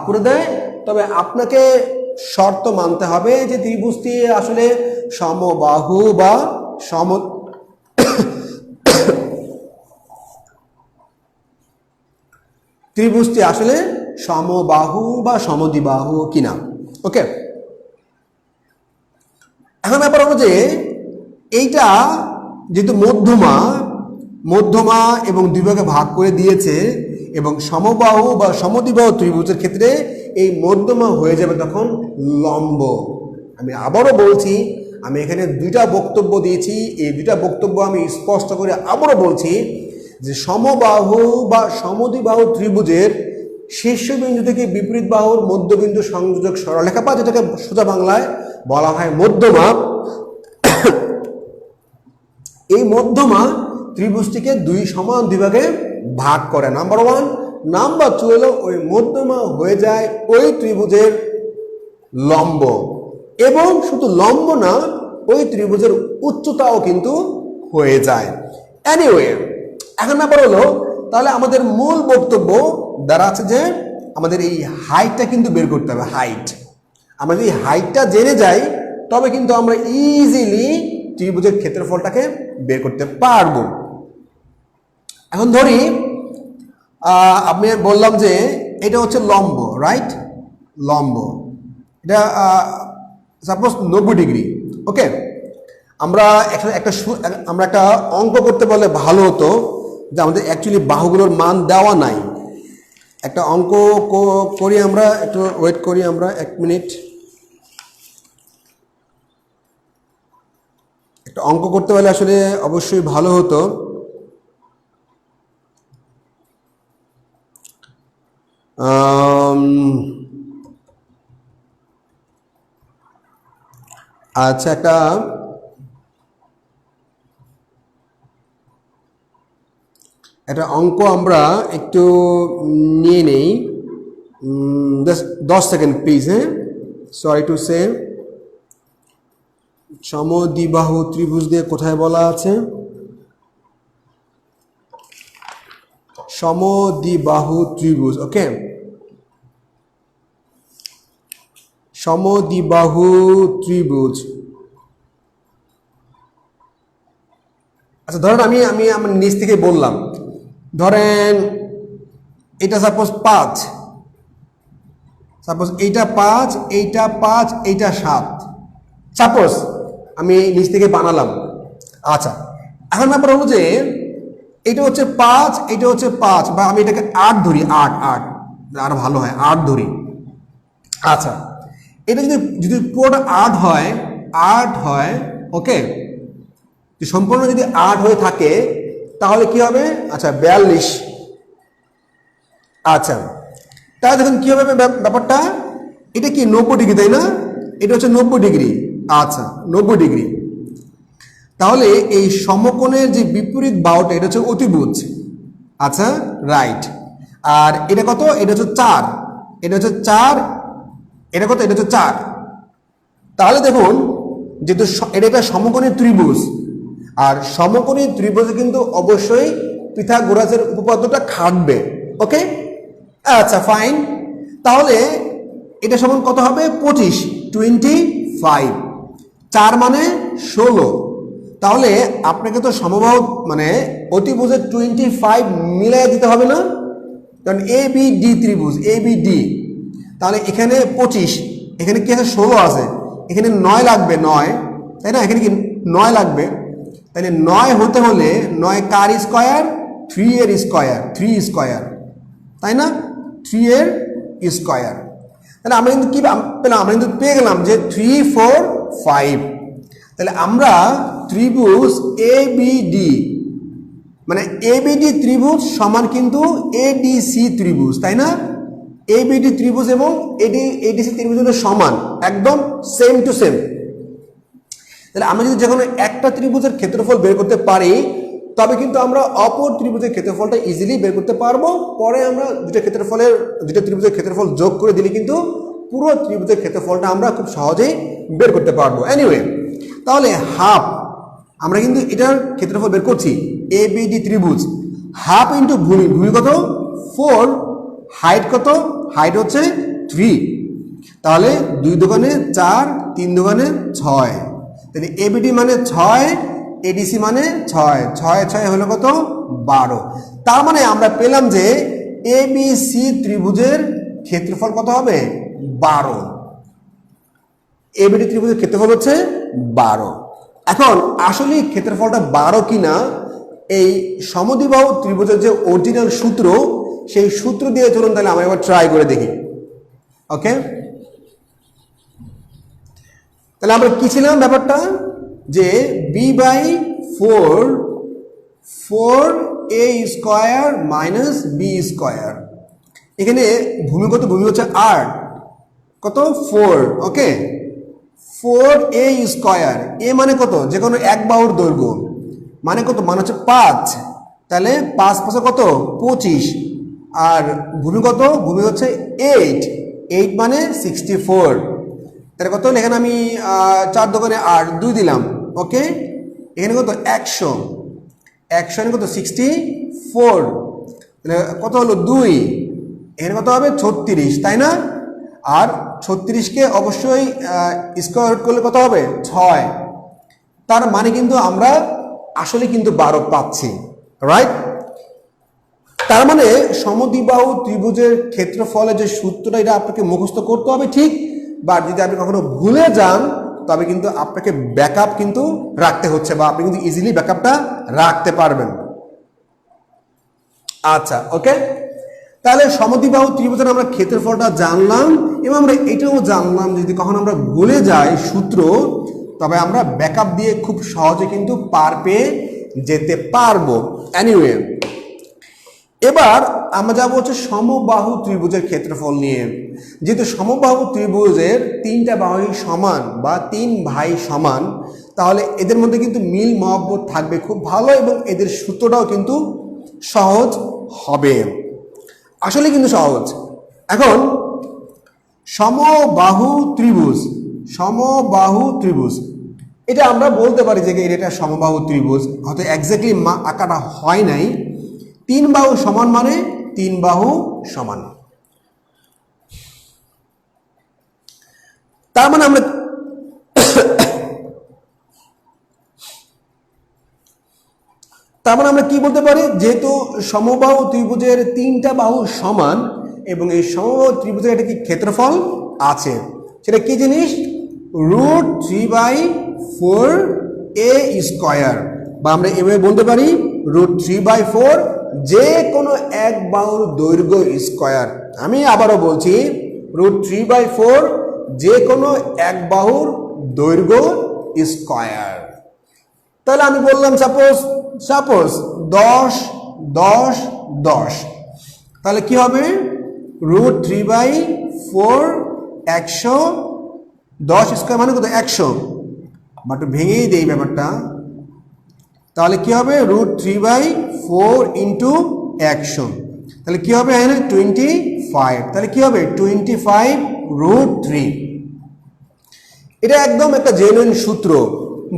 করে দেয়। তবে আপনাকে শর্ত মানতে হবে যে ত্রিভুজটি আসলে সমবাহু বা ত্রিভুজটি আসলে সমবাহু বা সমদ্বিবাহু কিনা। ওকে, এখন ব্যাপার হলো যে এইটা যেহেতু মধ্যমা এবং দুই ভাগে ভাগ করে দিয়েছে, এবং সমবাহু বা সমদ্বিবাহু ত্রিভুজের ক্ষেত্রে এই মধ্যমা হয়ে যাবে তখন লম্ব। আমি আবারও বলছি, আমি এখানে দুইটা বক্তব্য দিয়েছি, এই দুইটা বক্তব্য আমি স্পষ্ট করে আবারও বলছি যে সমবাহু বা সমদ্বিবাহু ত্রিভুজের শীর্ষবিন্দু থেকে বিপরীত বাহুর মধ্যবিন্দু সংযোজক সরলরেখা, বা যেটাকে সোজা বাংলায় বলা হয় মধ্যমা, এই মধ্যমা ত্রিভুজটিকে সমান দুই ভাগে ভাগ করে, নাম্বার 1। নাম্বার 2 হলো ওই মধ্যমা হয়ে যায় ওই ত্রিভুজের লম্ব, এবং শুধু লম্ব না, ওই ত্রিভুজের উচ্চতাও কিন্তু হয়ে যায়। এনিওয়ে, এখন ব্যাপার হলো তাহলে আমাদের মূল বক্তব্য দ্বারা আছে যে আমাদের এই হাইটটা কিন্তু বের করতে হবে। আমরা যদি হাইটটা জেনে যাই তবে কিন্তু আমরা ইজিলি ত্রিভুজের ক্ষেত্রফলটাকে বের করতে পারবো। এখন ধরি আমি বললাম যে এটা হচ্ছে লম্ব, রাইট? লম্ব, এটা সাপোজ 90 ডিগ্রি। ওকে, আমরা একটা অঙ্ক করতে পারলে ভালো হতো, যে আমাদের অ্যাকচুয়ালি বাহুগুলোর মান দেওয়া নাই। একটা অঙ্ক করি আমরা, একটু ওয়েট করি আমরা 1 মিনিট। একটা অঙ্ক করতে পারলে আসলে অবশ্যই ভালো হতো। আচ্ছা, একটা অঙ্ক আমরা একটু নিয়ে নেই, 10 সেকেন্ড প্লিজ। হ্যাঁ, সরি টু সে। সমদ্বিবাহু ত্রিভুজ দিয়ে কোথায় বলা আছে? সমদ্বিবাহু ত্রিভুজ, ওকে, সমদ্বিবাহু ত্রিভুজ। আচ্ছা ধরেন আমি আমার নিচ থেকে বললাম, ধরেন এটা সাপোজ 5, সাপোজ এইটা 5, এইটা 5, এইটা 7, সাপোজ আমি নিচ থেকে বানালাম। আচ্ছা এখন ব্যাপার হলো যে এটা হচ্ছে 5, এটা হচ্ছে 5, বা আমি এটাকে 8 ধরি, 8 আরো ভালো হয়, 8 ধরি। আচ্ছা এটা যদি পুরোটা 8 হয়, ওকে, সম্পূর্ণ যদি 8 হয়ে থাকে তাহলে কি হবে? আচ্ছা 42। আচ্ছা তাহলে দেখুন কি হবে ব্যাপারটা, এটা কি 90 ডিগ্রি, তাই না? এটা হচ্ছে 90 ডিগ্রি। আচ্ছা 90 ডিগ্রি, তাহলে এই সমকোণের যে বিপরীত বাহুটা এটা হচ্ছে অতিভুজ। আচ্ছা রাইট। আর এটা কত? এটা হচ্ছে 4, এটা হচ্ছে 4, এটা কত? এটা হচ্ছে 4। তাহলে দেখুন যেহেতু এটা একটা সমকোণী ত্রিভুজ, আর সমকোণী ত্রিভুজে কিন্তু অবশ্যই পিথাগোরাসের উপপাদ্যটা খাটবে, ওকে। আচ্ছা ফাইন, তাহলে এটা সমান কত হবে? 25, 4 মানে 16। তাহলে আপনাকে তো সমবাহু মানে অতিভুজের 25 মিলাই দিতে হবে না? কারণ ABD ত্রিভুজ, ABD, তাহলে এখানে 25, এখানে কি আছে? 16 আছে, এখানে 9 লাগবে, 9, তাই না? এখানে কি 9 লাগবে, তাহলে 9 হতে হলে 9 কার স্কয়ার? 3 এর স্কয়ার, 3 স্কয়ার, তাই না? 3 এর স্কয়ার। তাহলে আমরা কিন্তু কি পেলাম? আমরা কিন্তু পেয়ে গেলাম যে 3, 4, 5। তাহলে আমরা ত্রিভুজ ABD মানে ABD ত্রিভুজ সমান কিন্তু ADC ত্রিভুজ, তাই না? ABD ত্রিভুজ এবং ADC ত্রিভুজ হলো সমান, একদম সেম টু সেম। তাহলে আমরা যদি যখন একটা ত্রিভুজের ক্ষেত্রফল বের করতে পারি তবে কিন্তু আমরা অপর ত্রিভুজের ক্ষেত্রফলটা ইজিলি বের করতে পারবো। পরে আমরা দুটো ত্রিভুজের ক্ষেত্রফল যোগ করে দিলে কিন্তু পুরো ত্রিভুজের ক্ষেত্রফলটা আমরা খুব সহজেই বের করতে পারবো। এনিওয়ে, তাহলে হাফ, আমরা কিন্তু এটার ক্ষেত্রফল বের করছি, ABD ত্রিভুজ, হাফ ইন্টু ভূমি কত? 4, হাইট কত? হাইট হচ্ছে 3, তাহলে 2 দোকানে 4, 3 দোকানে 6, তাহলে ABD মানে 6, ADC মানে 6, 6 6 হলো কত? 12। তার মানে আমরা পেলাম যে ABC ত্রিভুজের ক্ষেত্রফল কত হবে? 12। ABD ত্রিভুজের ক্ষেত্রফল হচ্ছে 12। এখন আসলে ক্ষেত্রফলটা 12 কিনা এই সমদ্বিবাহু ত্রিভুজের যে অরিজিনাল সূত্র, সেই সূত্র দিয়ে চলুন তাহলে আমরা এবার ট্রাই করে দেখি, ওকে। তাহলে আমরা কি ছিলাম ব্যাপারটা, যে B/4 4A square minus B square, এখানে ভূমি কত? ভূমি হচ্ছে R, কত? 4, ওকে। 4A স্কয়ার, এ মানে কত? যে কোনো এক বাহুর দৈর্ঘ্য, মানে কত? মানে হচ্ছে 5, তাহলে 5 5 কত? 25, আর ভূমি কত? ভূমি হচ্ছে 8 মানে 64, তাহলে কত? এখানে আমি 4 দোকানে 8, 2 দিলাম, ওকে। এখানে কত? 100 এখানে কত? 64, তাহলে কত হলো? 2, এখানে কত হবে? 36, তাই না? আর 36কে অবশ্যই স্কয়ার রুট করলে কত হবে? 6, তার মানে কিন্তু আমরা আসলে কিন্তু 12 পাচ্ছি, রাইট? তার মানে সমদ্বিবাহু ত্রিভুজের ক্ষেত্রফলের যে সূত্রটা, এটা আপনাকে মুখস্থ করতে হবে, ঠিক। বা যদি আপনি কখনো ভুলে যান তবে কিন্তু আপনাকে ব্যাকআপ কিন্তু রাখতে হচ্ছে, বা আপনি কিন্তু ইজিলি ব্যাকআপটা রাখতে পারবেন। আচ্ছা ওকে, তাহলে সমদ্বিবাহু ত্রিভুজের আমরা ক্ষেত্রফলটা জানলাম, এবং আমরা এটাও জানলাম যদি কখনো আমরা ভুলে যাই সূত্র, তবে আমরা ব্যাকআপ দিয়ে খুব সহজে কিন্তু পার পেয়ে যেতে পারবো। এনিওয়ে, এবার আমরা যাবো হচ্ছে সমবাহু ত্রিভুজের ক্ষেত্রফল নিয়ে। যেহেতু সমবাহু ত্রিভুজের 3টা বাহুই সমান বা 3 ভাই সমান, তাহলে এদের মধ্যে কিন্তু মিল মহব্বত থাকবে খুব ভালো, এবং এদের সূত্রটাও কিন্তু সহজ হবে, আসলে কিন্তু সহজ। এখন সমবাহু ত্রিভুজ এটা আমরা বলতে পারি যে এটা সমবাহু ত্রিভুজ, হয়তো এক্স্যাক্টলি আঁকাটা হয় নাই, তিন বাহু সমান মানে তিন বাহু সমান। তার মানে আমরা কি বলতে পারি, যেহেতু সমবাহু ত্রিভুজের তিনটা বাহু সমান এবং এই সমবাহু ত্রিভুজের একটা কি ক্ষেত্রফল আছে, সেটা কি জিনিস, √3/4 a স্কয়ার, বা আমরা এভাবে বলতে পারি √3/4 যে কোনো এক বাহুর দৈর্ঘ্য স্কয়ার। আমি আবারও বলছি √3/4 যে কোনো এক বাহুর দৈর্ঘ্য স্কয়ার। তাহলে আমি বললাম সাপোজ 10 10 10, তাহলে কি হবে √3/4 100, 10 স্কয়ার মানে কত 100, বাট ভেঙেই দেই ব্যাপারটা, তাহলে কি হবে √3/4 ইন্টু 100, তাহলে কি হবে এখানে 25, তাহলে কি হবে 25√3। এটা একদম একটা জেনুইন সূত্র,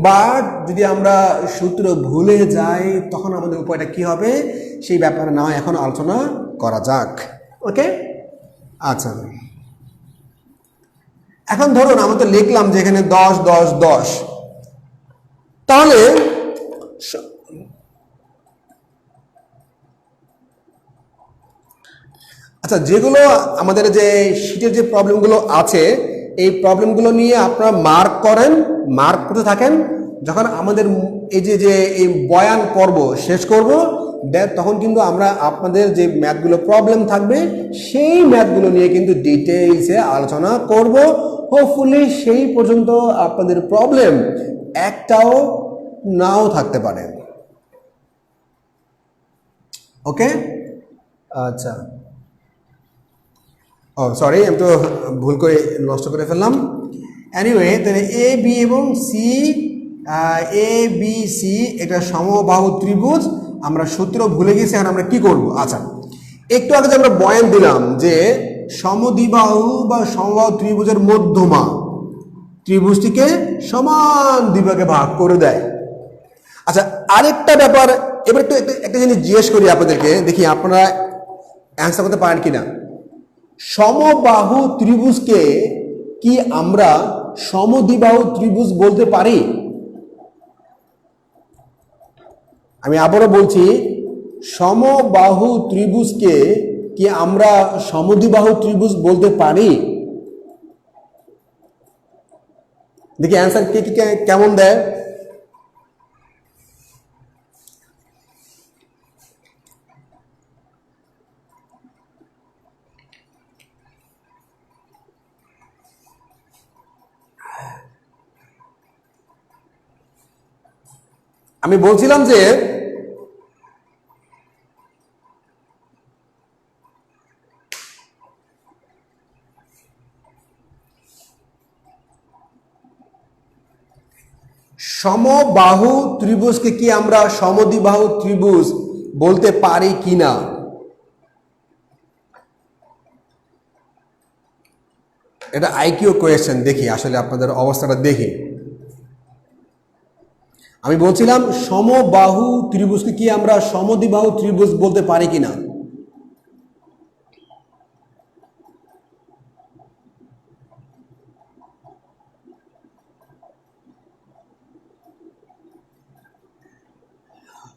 বাট যদি আমরা সূত্র ভুলে যাই তখন আমাদের উপায়টা কি হবে সেই ব্যাপারে না এখন আলোচনা করা যাক। ওকে, আচ্ছা, এখন ধরুন আমরা তো লিখলাম যে এখানে 10 10 10, তাহলে আচ্ছা যেগুলো আমাদের যে শীটের যে প্রবলেমগুলো আছে এই প্রবলেমগুলো নিয়ে আপনারা মার্ক করতে থাকেন। যখন আমাদের এই যে এই বয়ান পর্ব শেষ করব তখন কিন্তু আমরা আপনাদের যে ম্যাথগুলো প্রবলেম থাকবে সেই ম্যাথগুলো নিয়ে কিন্তু ডিটেইলসে আলোচনা করব। হোপফুলি সেই পর্যন্ত আপনাদের প্রবলেম একটাও নাও থাকতে পারে। ওকে, আচ্ছা, ও সরি, আমি তো ভুল করে নষ্ট করে ফেললাম। এনিওয়ে, তাহলে এ বি এবং সি, এ বি সি এটা সমবাহু ত্রিভুজ, আমরা সূত্র ভুলে গেছি, এখন আমরা কি করব। আচ্ছা, একটু আগে যে আমরা বয়ান দিলাম যে সমদ্বিবাহু বা সমবাহু ত্রিভুজের মধ্যমা ত্রিভুজটিকে সমান দ্বিভাগে ভাগ করে দেয়। আচ্ছা, আরেকটা ব্যাপার এবার একটু একটা জিনিস জিজ্ঞেস করি আপনাদেরকে, দেখি আপনারা অ্যান্সার করতে পারেন কিনা। সমবাহু ত্রিভুজকে কি আমরা সমদ্বিবাহু ত্রিভুজ বলতে পারি? আমি আবারও বলছি, সমবাহু ত্রিভুজকে কি আমরা সমদ্বিবাহু ত্রিভুজ বলতে পারি? দেখি অ্যান্সার কে কি কেমন দেয়। আমি বলছিলাম যে সমবাহু ত্রিভুজকে কি আমরা সমদ্বিবাহু ত্রিভুজ বলতে পারি কিনা। এটা আইকিউ কোয়েশ্চেন, দেখি আসলে আপনাদের অবস্থাটা দেখি। আমি বলছিলাম সমবাহু ত্রিভুজকে কি আমরা সমদ্বিবাহু ত্রিভুজ বলতে পারি কিনা।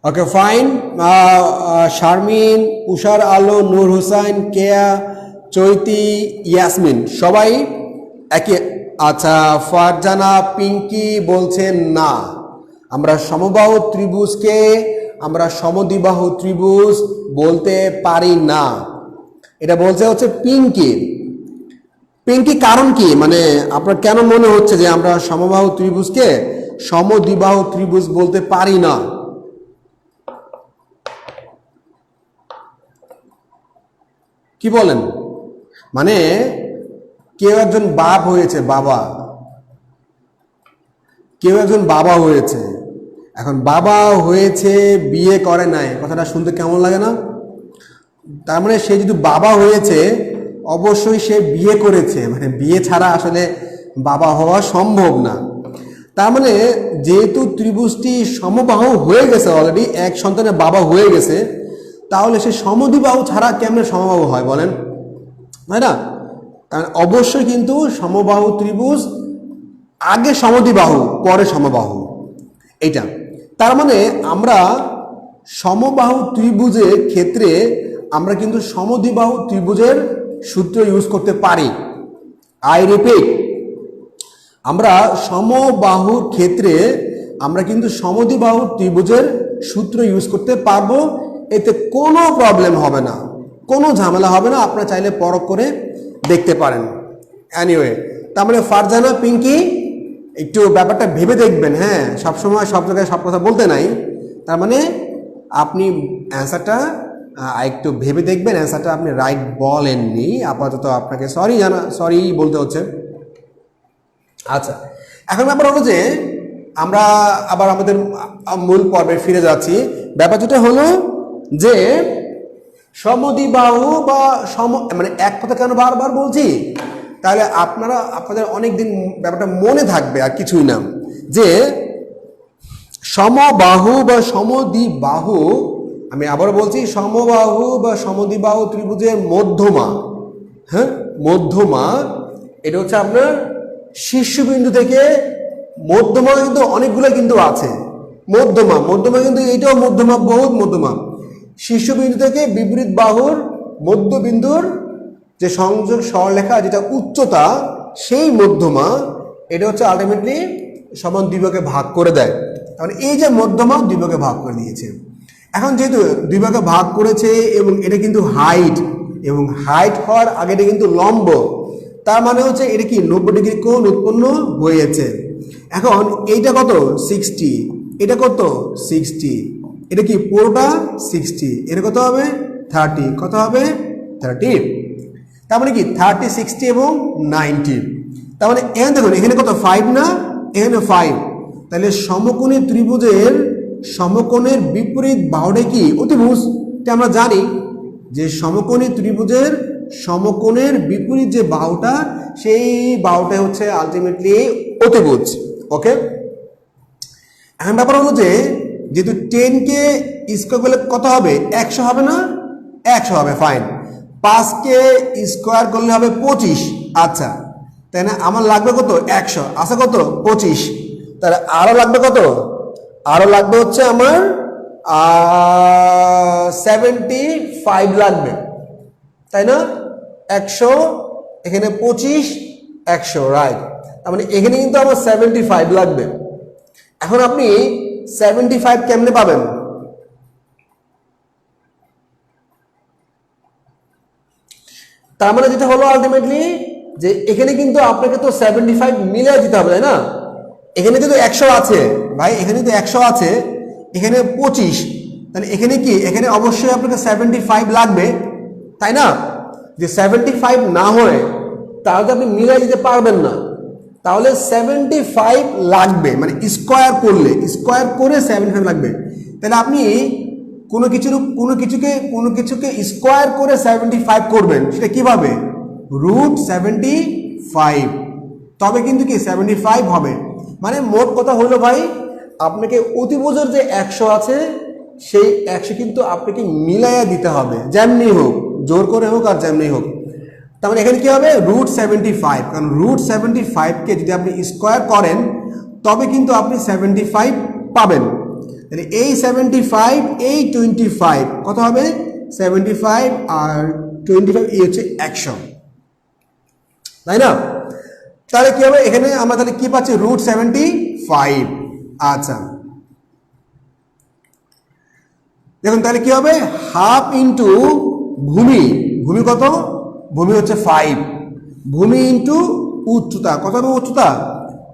ওকে ফাইন, শারমিন, উষার আলো, নূর হোসেন, কেয়া, চৈতি, ইয়াসমিন সবাই একই। আচ্ছা, ফারজানা, পিঙ্কি বলছেন না, আমরা সমবাহু ত্রিভুজকে আমরা সমদ্বিবাহু ত্রিভুজ বলতে পারি না, এটা বলছে হচ্ছে পিঙ্কি। পিঙ্কি কারণ কি, মানে আপনার কেন মনে হচ্ছে যে আমরা সমবাহু ত্রিভুজকে সমদ্বিবাহু ত্রিভুজ বলতে পারি না? কি বলেন? মানে কেউ একজন বাপ হয়েছে, কেউ একজন বাবা হয়েছে, এখন বাবা হয়েছে বিয়ে করে নাই, কথাটা শুনতে কেমন লাগে না? তার মানে সে যদি বাবা হয়েছে অবশ্যই সে বিয়ে করেছে, মানে বিয়ে ছাড়া আসলে বাবা হওয়া সম্ভব না। তার মানে যেহেতু ত্রিভুজটি সমবাহু হয়ে গেছে, অলরেডি এক সন্তানের বাবা হয়ে গেছে, তাহলে সে সমদ্বিবাহু ছাড়া কেমনে সমবাহু হয় বলেন, তাই না? কারণ অবশ্যই কিন্তু সমবাহু ত্রিভুজ আগে সমদ্বিবাহু পরে সমবাহু, এইটা। তার মানে আমরা সমবাহু ত্রিভুজের ক্ষেত্রে আমরা কিন্তু সমদ্বিবাহু ত্রিভুজের সূত্র ইউজ করতে পারি। আই রিপিট, আমরা সমবাহুর ক্ষেত্রে আমরা কিন্তু সমদ্বিবাহু ত্রিভুজের সূত্র ইউজ করতে পারবো। এতে কোনো প্রবলেম হবে না, কোনো ঝামেলা হবে না। আপনারা চাইলে পরখ করে দেখতে পারেন। এনিওয়ে, তার মানে ফারজানা, পিঙ্কি, একটু ব্যাপারটা ভেবে দেখবেন। হ্যাঁ, সবসময় সব জায়গায় সব কথা বলতে নাই। তার মানে আপনি অ্যান্সারটা একটু ভেবে দেখবেন। অ্যান্সারটা আপনি রাইট বলেননি, আপাতত আপনাকে সরি বলতে হচ্ছে। আচ্ছা, এখন ব্যাপার হলো যে আমরা আবার আমাদের মূল পর্বে ফিরে যাচ্ছি। ব্যাপার যেটা হলো যে সমদ্বিবাহু বা মানে এক কথা কেন বারবার বলছি, তাহলে আপনাদের অনেক দিন ব্যাপারটা মনে থাকবে, আর কিছুই না। যে সমবাহু বা সমদ্বিবাহু, আমি আবার বলছি, সমবাহু বা সমদ্বিবাহু ত্রিভুজের মধ্যমা, হ্যাঁ মধ্যমা, এটা হচ্ছে আপনার শীর্ষবিন্দু থেকে মধ্যমা কিন্তু অনেকগুলো কিন্তু আছে। মধ্যমা কিন্তু এইটাও মধ্যমা, বহুত মধ্যমা। শীর্ষবিন্দু থেকে বিপরীত বাহুর মধ্যবিন্দুর যে সংযোগ সরলরেখা, যেটা উচ্চতা, সেই মধ্যমা, এটা হচ্ছে আলটিমেটলি সমান দুই ভাগে ভাগ করে দেয়। তাহলে এই যে মধ্যমা দুই ভাগে ভাগ করে দিয়েছে। এখন যেহেতু দুই ভাগে ভাগ করেছে এবং এটা কিন্তু হাইট, এবং হাইট হওয়ার আগে এটা কিন্তু লম্ব, তার মানে হচ্ছে এটা কি 90 ডিগ্রি কোণ উৎপন্ন হয়েছে। এখন এইটা কত 60, এটা কত 60, এটা কি পুরোটা 60, এটা কত হবে 30, কত হবে 30। তার মানে কি 30, 60 এবং 90। তার মানে এখানে দেখুন, এখানে কত 5 না, এখানে 5। তাহলে সমকোণী ত্রিভুজের সমকোণের বিপরীত বাহুটা কি অতিভুজ। এটা আমরা জানি যে সমকোণী ত্রিভুজের সমকোণের বিপরীত যে বাহুটা, সেই বাহুটা হচ্ছে আলটিমেটলি অতিভুজ। ওকে, এখন ব্যাপার হলো যে যেহেতু 10কে স্কোয়ার করলে কত হবে 100 হবে না, 100 হবে, ফাইন। 5কে স্কোয়ার করলে হবে 25। আচ্ছা, তাই না? আমার লাগবে কত 100, আছে কত 25। তাহলে আরো লাগবে কত, আরো লাগবে হচ্ছে আমার 75 লাগবে, তাই না? 100 এখানে 25, 100, রাইট। তার মানে এখানে কিন্তু আমার 75 লাগবে। এখন আপনি 75 কেমনে পাবেন? তার মানে যেটা হলো আলটিমেটলি যে এখানে কিন্তু আপনাকে তো 75 মিলিয়ে দিতে হবে, তাই না? এখানে কিন্তু 100 আছে ভাই, এখানে তো 100 আছে, এখানে 25, তাহলে এখানে কি, এখানে অবশ্যই আপনাকে 75 লাগবে, তাই না? যে 75 না হয় তাহলে আপনি মিলিয়ে দিতে পারবেন না। তাহলে 75 লাগবে, মানে স্কোয়ার করে 75 লাগবে। তাহলে আপনি কোনো কিছুকে স্কোয়ার করে 75 করবেন, সেটা কিভাবে? √75, তবে কিন্তু কি 75 হবে। মানে মোট কথা হলো ভাই, আপনাকে অতিভুজের যে 100 আছে, সেই 100 কিন্তু আপনাকে মিলাইয়া দিতে হবে, যেমনি হোক, জোর করে হোক আর যেমনি হোক। তার মানে এখানে কি হবে √75, কারণ √75কে যদি আপনি স্কোয়ার করেন তবে কিন্তু আপনি 75 পাবেন। তাহলে এই 75, এই 25, কত হবে 75 আর 25, এই হচ্ছে 100, তাই না? তাহলে কি হবে, এখানে আমরা তাহলে কি পাচ্ছি √75। আচ্ছা, দেখুন তাহলে কি হবে, হাফ ইন্টু ভূমি, ভূমি কত, ভূমি হচ্ছে 5, ভূমি ইন্টু উচ্চতা, কত হবে উচ্চতা,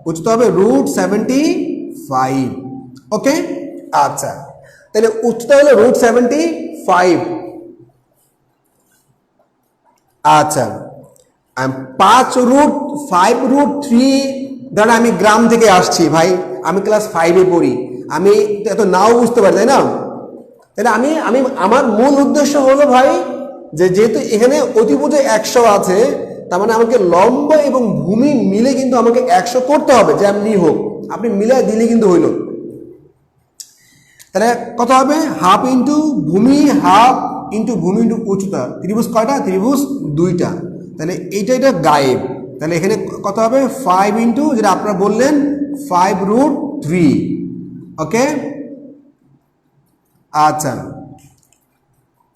উচ্চতা হবে √75। ওকে, আচ্ছা, তাহলে উচ্চতা হলো √75। আচ্ছা, 5√5√3, ধরেন আমি গ্রাম থেকে আসছি ভাই, আমি ক্লাস 5-এ পড়ি, আমি এত নাও বুঝতে পারি, তাই না? তাহলে আমি আমার মূল উদ্দেশ্য হলো ভাই, যে যেহেতু এখানে অতিভুজে 100 আছে, তার মানে আমাকে লম্ব এবং ভূমি মিলে কিন্তু আমাকে 100 করতে হবে, যেমনি হোক, আপনি মিলে দিলে কিন্তু হইল। তাহলে কত হবে হাফ ইন্টু ভূমি ইন্টু উচ্চতা। ত্রিভুজ কয়টা? ত্রিভুজ দুইটা। তাহলে এটা গায়েব। তাহলে এখানে কত হবে 5 ইন্টু যেটা আপনারা বললেন 5√3। ওকে, আচ্ছা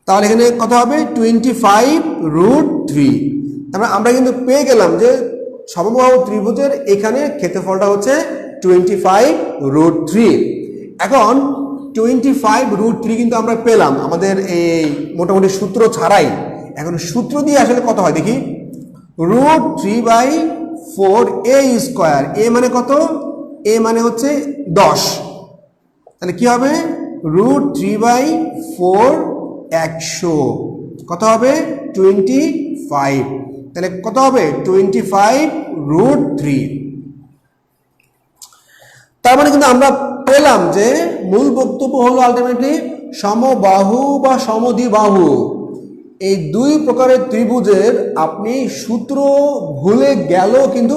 তাহলে এখানে কত হবে 25√3। তারপরে আমরা কিন্তু পেয়ে গেলাম যে সমবাহু ত্রিভুজের এখানে ক্ষেত্রফলটা হচ্ছে 25√3। এখন 25√3 কিন্তু আমরা পেলাম আমাদের এই মোটামুটি সূত্র ছাড়াই। এখন সূত্র দিয়ে আসলে কত হয় দেখি, √3/4a²। এ মানে কত? এ মানে হচ্ছে 10। তাহলে কি হবে √3/4 100 কত হবে 25। তাহলে কত হবে 25√3। তার মানে কিন্তু আমরা পেলাম যে মূল বক্তব্য হলো আলটিমেটলি সমবাহু বা সমদ্বিবাহু এই দুই প্রকারের ত্রিভুজের আপনি সূত্র ভুলে গেলেও কিন্তু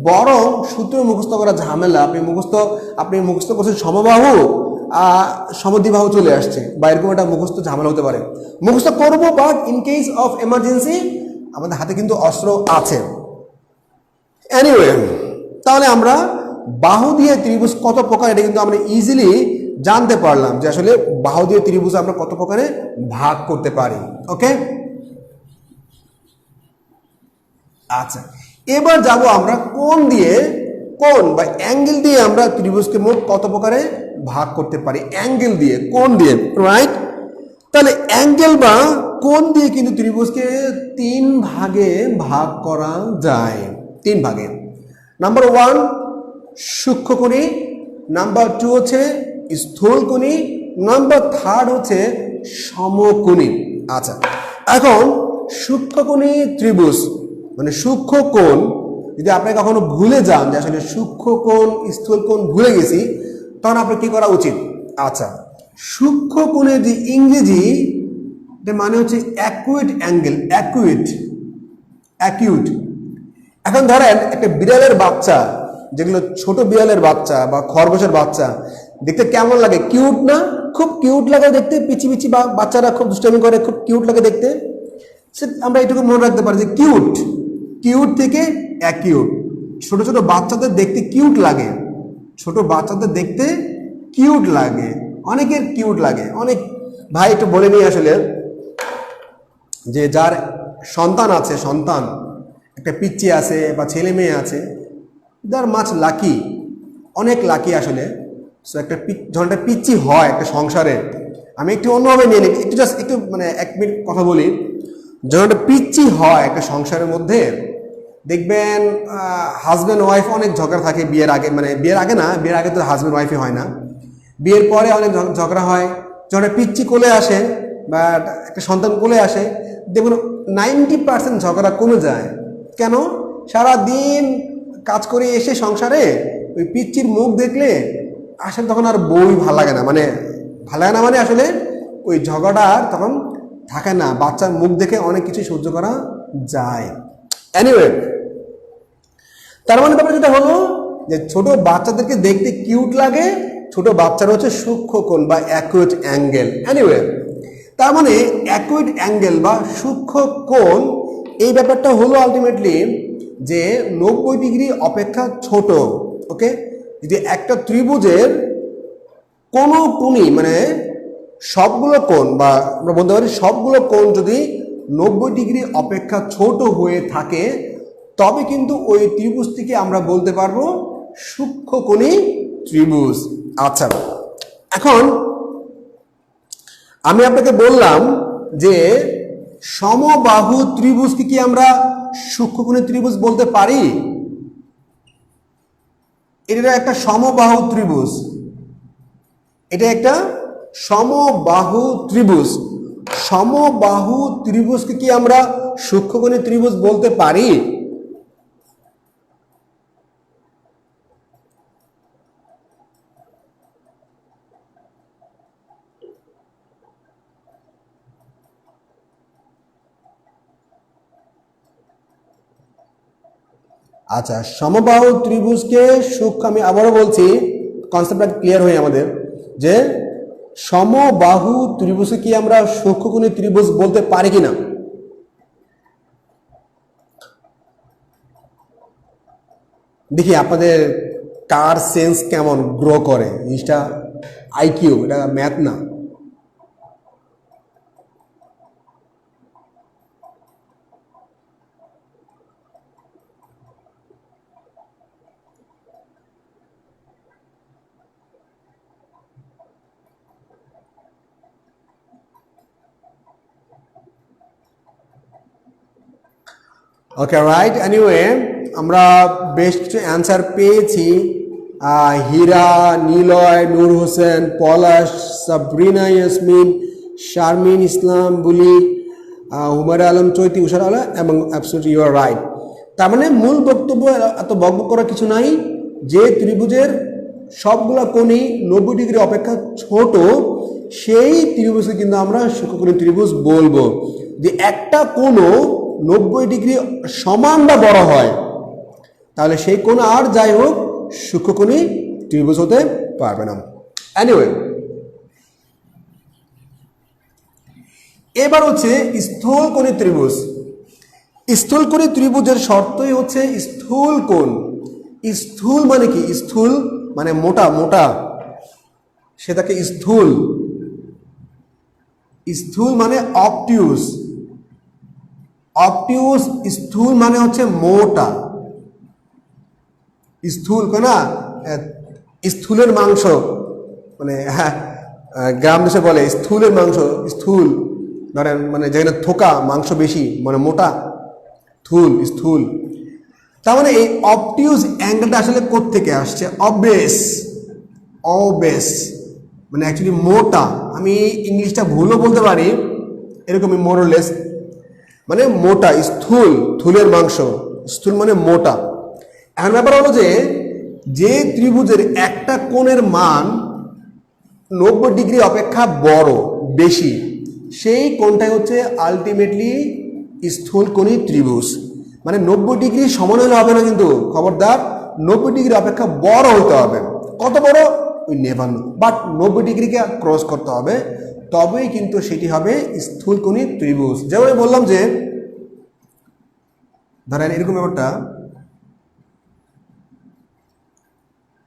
বরং সূত্র মুখস্থ করা ঝামেলা। আপনি মুখস্থ করছেন সমবাহু সমদ্বিবাহু চলে আসছে বা এরকম একটা মুখস্থ ঝামেলা হতে পারে। মুখস্থ করবো, but in case of emergency আমাদের হাতে কিন্তু অস্ত্র আছে। এনিওয়ে, তাহলে আমরা বাহু দিয়ে ত্রিভুজ কত প্রকার এটা কিন্তু আমরা ইজিলি জানতে পারলাম যে আসলে বাহু দিয়ে ত্রিভুজ আমরা কত প্রকারে ভাগ করতে পারি। ওকে, আচ্ছা এবার যাব আমরা কোণ বা অ্যাঙ্গেল দিয়ে আমরা ত্রিভুজকে মোট কত প্রকারে ভাগ করতে পারি। অ্যাঙ্গেল দিয়ে, কোণ দিয়ে, রাইট? তাহলে অ্যাঙ্গেল বা কোণ দিয়ে কিন্তু ত্রিভুজকে 3 ভাগে ভাগ করা যায়। 3 ভাগে। নাম্বার 1 সূক্ষ্মকোণী, নাম্বার 2 হচ্ছে স্থূলকোণী, নাম্বার 3 হচ্ছে সমকোণী। আচ্ছা, এখন সূক্ষ্মকোণী ত্রিভুজ মানে সূক্ষ্ম কোণ যদি আপনি কখনো ভুলে যান যে আসলে সূক্ষ্ম কোণ স্থূল কোণ ভুলে গেছি, তখন আপনার কি করা উচিত? আচ্ছা, সূক্ষ্ম কোণের যে ইংরেজি মানে হচ্ছে অ্যাকুয়েট অ্যাঙ্গেল। অ্যাকিউট। এখন ধরেন একটা বিড়ালের বাচ্চা, যেগুলো ছোট বিড়ালের বাচ্চা বা খরগোশের বাচ্চা দেখতে কেমন লাগে? কিউট না? খুব কিউট লাগে দেখতে। পিচি বা বাচ্চারা খুব দুষ্টামি করে, খুব কিউট লাগে দেখতে। আমরা এটুকু মনে রাখতে পারি যে কিউট থেকে অ্যাকিউট। ছোট ছোট বাচ্চাদের দেখতে কিউট লাগে, অনেকের কিউট লাগে। অনেক ভাই একটু বলে নিই আসলে যে যার সন্তান একটা পিচ্চি আছে বা ছেলে মেয়ে আছে, যার মাছ লাকি, অনেক লাকি আসলে। সো যখন একটা পিচ্চি হয় একটা সংসারে, আমি একটু অন্যভাবে নিয়ে নিই, একটু মানে 1 মিনিট কথা বলি। যখন একটা পিচ্চি হয় একটা সংসারের মধ্যে, দেখবেন হাজব্যান্ড ওয়াইফ অনেক ঝগড়া থাকে বিয়ের আগে। মানে বিয়ের আগে তো হাজব্যান্ড ওয়াইফই হয় না, বিয়ের পরে অনেক ঝগড়া হয়। যখন একটা পিচ্চি কোলে আসে বা একটা সন্তান কোলে আসে, দেখুন 90% ঝগড়া কমে যায়। কেন? সারাদিন কাজ করে এসে সংসারে ওই পিচ্চির মুখ দেখলে আসলে তখন আর বউই ভালো লাগে না। মানে আসলে ওই ঝগড়া আর তখন থাকে না। বাচ্চার মুখ দেখে অনেক কিছু সহ্য করা যায়। এনিওয়ে, তার মানে ব্যাপার যেটা হলো যে ছোট বাচ্চাদেরকে দেখতে কিউট লাগে, ছোট বাচ্চারা হচ্ছে সূক্ষ্ম কোণ বা অ্যাকুয়েট অ্যাঙ্গেল। এনিওয়ে, তার মানে অ্যাকুয়েট অ্যাঙ্গেল বা সূক্ষ্ম কোণ এই ব্যাপারটা হলো আলটিমেটলি যে 90 ডিগ্রি অপেক্ষা ছোট। ওকে, যদি একটা ত্রিভুজের কোনো কোণই মানে সবগুলো কোণ বা আমরা বলতে পারি সবগুলো কোণ যদি 90 ডিগ্রি অপেক্ষা ছোট হয়ে থাকে, তবে কিন্তু ওই ত্রিভুজটিকে আমরা বলতে পারবো সূক্ষ্মকোণী ত্রিভুজ। আচ্ছা, এখন আমি আপনাকে বললাম যে সমবাহু ত্রিভুজকে কি আমরা সূক্ষ্মকোণী ত্রিভুজ বলতে পারি? এটা একটা সমবাহু ত্রিভুজ, সমবাহু ত্রিভুজকে কি আমরা সূক্ষ্মকোণী ত্রিভুজ বলতে পারি? আচ্ছা, সমবাহু ত্রিভুজকে আমি আবারও বলছি, কনসেপ্টটা ক্লিয়ার হয়ে আমাদের যে সমবাহু ত্রিভুজকে কি আমরা সূক্ষ্মকোণী ত্রিভুজ বলতে পারি কিনা? দেখি আপনাদের কার সেন্স কেমন গ্রো করে। জিনিসটা আইকিউ, এটা ম্যাথ না। ওকে রাইট, এনিওয়ে আমরা বেশ কিছু অ্যান্সার পেয়েছি। হীরা, নিলয়, নূর হোসেন, পলাশ, সাবরিনা ইয়াসমিন, শারমিন ইসলাম বুলি, হুমায়রা আলম চৈতি, উষার আলা এবং অ্যাবসলিউটলি ইউ আর রাইট। তার মানে মূল বক্তব্য এত বকবক করার কিছু নাই। যে ত্রিভুজের সবগুলো কোণই 90 ডিগ্রি অপেক্ষা ছোট, সেই ত্রিভুজকে কিন্তু আমরা সূক্ষ্মকোণী ত্রিভুজ বলবো। যে একটা কোণও 90 ডিগ্রি সমান বা বড় হয়, তাহলে সেই কোণ আর যাই হোক সূক্ষ্মকোণী ত্রিভুজ হতে পারবে না। এনিওয়ে, এবার হচ্ছে স্থূলকোণী ত্রিভুজ। স্থূলকোণী ত্রিভুজের শর্তই হচ্ছে স্থূল কোণ। স্থূল মানে কি? স্থূল মানে মোটা, মোটা, সেটাকে স্থূল। স্থূল মানে অবটিউস, অবটিউস। স্থূল মানে হচ্ছে মোটা। স্থূল না, স্থূলের মাংস, মানে হ্যাঁ গ্রাম দেশে বলে স্থূলের মাংস, স্থূল ধরেন মানে যেখানে থোকা মাংস বেশি মানে মোটা, স্থূল, স্থূল। তার মানে এই অবটিউস অ্যাঙ্গেলটা আসলে কোত্থেকে আসছে? অবেস, অবেস মানে অ্যাকচুয়ালি মোটা। আমি ইংলিশটা ভুলও বলতে পারি, এরকমই মোরলেস, মানে মোটা, স্থূল, থুলের মাংস, স্থূল মানে মোটা। এখন ব্যাপার হলো যে ত্রিভুজের একটা কোণের মান 90 ডিগ্রি অপেক্ষা বড়, বেশি, সেই কোণটাই হচ্ছে আলটিমেটলি স্থূলকোণী ত্রিভুজ। মানে 90 ডিগ্রি সমান হলে হবে না, কিন্তু খবরদার 90 ডিগ্রি অপেক্ষা বড় হতে হবে। কত বড় উই নেভার নো, বাট 90 ডিগ্রিকে ক্রস করতে হবে, তবেই কিন্তু সেটি হবে স্থূলকোণী ত্রিভুজ। যেমন বললাম যে ধরেন এরকম ব্যাপারটা,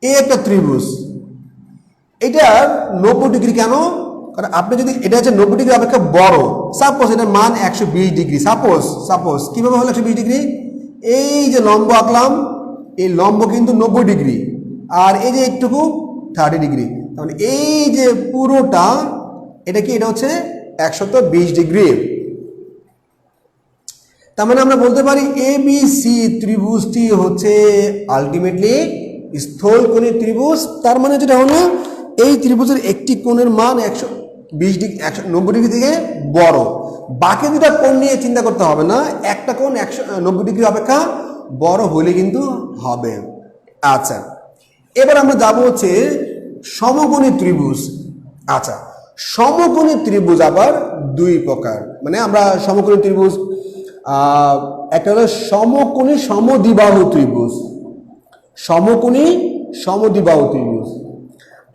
এই একটা ত্রিভুজ, এটা 90 ডিগ্রি কেন? কারণ আপনি যদি এটা হচ্ছে 90 ডিগ্রি অপেক্ষা বড়, সাপোজ এটার মান 120 ডিগ্রি, সাপোজ কিভাবে হলো 120 ডিগ্রি? এই যে লম্ব আঁকলাম, এই লম্ব কিন্তু 90 ডিগ্রি, আর এই যে একটুকু 30 ডিগ্রি, তাহলে এই যে পুরোটা এটা কি? এটা হচ্ছে 120 ডিগ্রি। তার মানে আমরা বলতে পারি এবিসি ত্রিভুজটি হচ্ছে আলটিমেটলি স্থূলকোণী ত্রিভুজ। তার মানে যেটা হলো এই ত্রিভুজের একটি কোণের মান 120 ডিগ্রি, 190 ডিগ্রি থেকে বড়। বাকি দুটা কোণ নিয়ে চিন্তা করতে হবে না, একটা কোণ 190 ডিগ্রি অপেক্ষা বড় হলে কিন্তু হবে। আচ্ছা, এবার আমরা যাব হচ্ছে সমকোণী ত্রিভুজ। আচ্ছা, সমকোণী ত্রিভুজ আবার দুই প্রকার। মানে আমরা সমকোণী ত্রিভুজ, একটা হলো সমকোণী সমদ্বিবাহু ত্রিভুজ, সমকোণী সমদ্বিবাহু ত্রিভুজ।